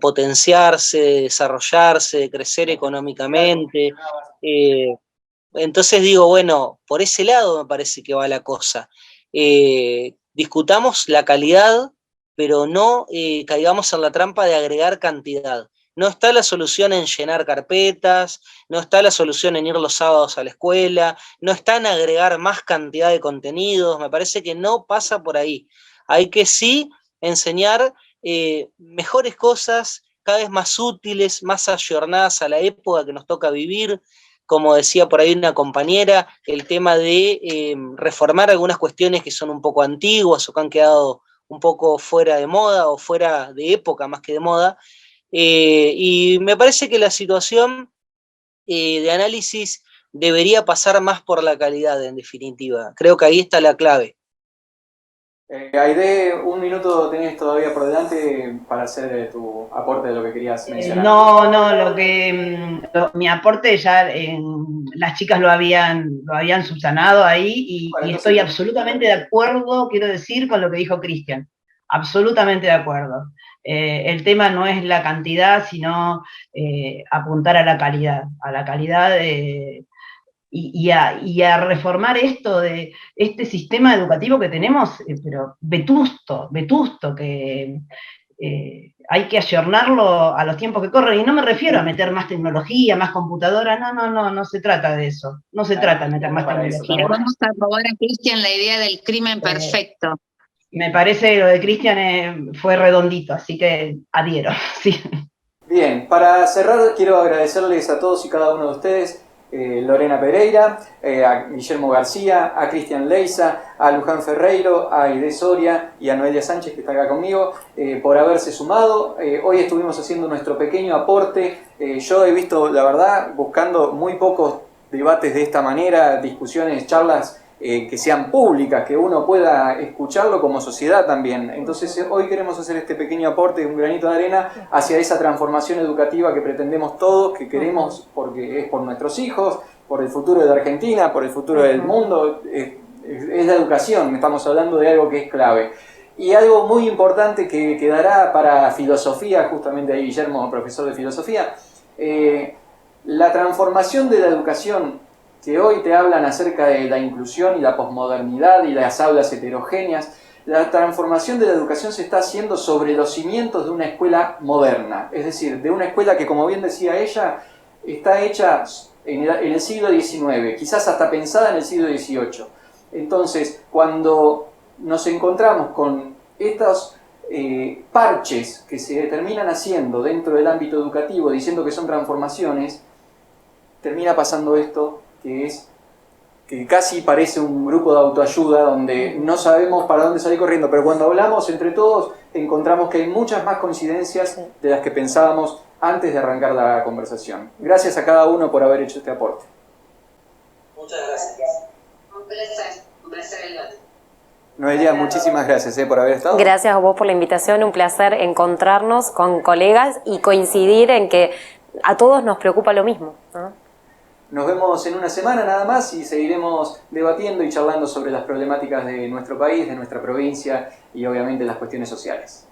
potenciarse, de desarrollarse, de crecer económicamente. Entonces digo, bueno, por ese lado me parece que va la cosa. Discutamos la calidad, pero no caigamos en la trampa de agregar cantidad. No está la solución en llenar carpetas, no está la solución en ir los sábados a la escuela, no está en agregar más cantidad de contenidos, me parece que no pasa por ahí. Hay que sí enseñar mejores cosas, cada vez más útiles, más ayornadas a la época que nos toca vivir. Como decía por ahí una compañera, el tema de reformar algunas cuestiones que son un poco antiguas o que han quedado un poco fuera de moda o fuera de época más que de moda. Y me parece que la situación de análisis debería pasar más por la calidad, en definitiva. Creo que ahí está la clave. Aide, 1 minuto tenés todavía por delante para hacer tu aporte de lo que querías mencionar. Mi aporte ya las chicas lo habían subsanado ahí, y estoy absolutamente de acuerdo, quiero decir, con lo que dijo Cristian. Absolutamente de acuerdo. El tema no es la cantidad, sino apuntar a la calidad y a reformar esto de este sistema educativo que tenemos, pero vetusto, que hay que ayornarlo a los tiempos que corren, y no me refiero a meter más tecnología, más computadora, no se trata de eso, no se trata de meter más tecnología. Le vamos a robar a Cristian la idea del crimen perfecto. Me parece que lo de Cristian fue redondito, así que adhiero, sí. Bien, para cerrar quiero agradecerles a todos y cada uno de ustedes, Lorena Pereira, a Guillermo García, a Cristian Leiza, a Luján Ferreiro, a Aide Soria y a Noelia Sánchez, que está acá conmigo, por haberse sumado. Hoy estuvimos haciendo nuestro pequeño aporte. Yo he visto, la verdad, buscando muy pocos debates de esta manera, discusiones, charlas que sean públicas, que uno pueda escucharlo como sociedad también. Entonces hoy queremos hacer este pequeño aporte, un granito de arena hacia esa transformación educativa que pretendemos todos, que queremos porque es por nuestros hijos, por el futuro de Argentina, por el futuro del mundo. Es la educación, estamos hablando de algo que es clave. Y algo muy importante que quedará para filosofía, justamente ahí Guillermo, profesor de filosofía, la transformación de la educación, que hoy te hablan acerca de la inclusión y la posmodernidad y las aulas heterogéneas. La transformación de la educación se está haciendo sobre los cimientos de una escuela moderna, es decir, de una escuela que, como bien decía ella, está hecha en el siglo XIX, quizás hasta pensada en el siglo XVIII. Entonces, cuando nos encontramos con estos parches que se terminan haciendo dentro del ámbito educativo, diciendo que son transformaciones, termina pasando esto, que casi parece un grupo de autoayuda donde no sabemos para dónde salir corriendo, pero cuando hablamos entre todos encontramos que hay muchas más coincidencias de las que pensábamos antes de arrancar la conversación. Gracias a cada uno por haber hecho este aporte. Muchas gracias. Un placer el debate. Noelia, muchísimas gracias por haber estado. Gracias a vos por la invitación, un placer encontrarnos con colegas y coincidir en que a todos nos preocupa lo mismo, ¿no? Nos vemos en una semana nada más y seguiremos debatiendo y charlando sobre las problemáticas de nuestro país, de nuestra provincia y obviamente las cuestiones sociales.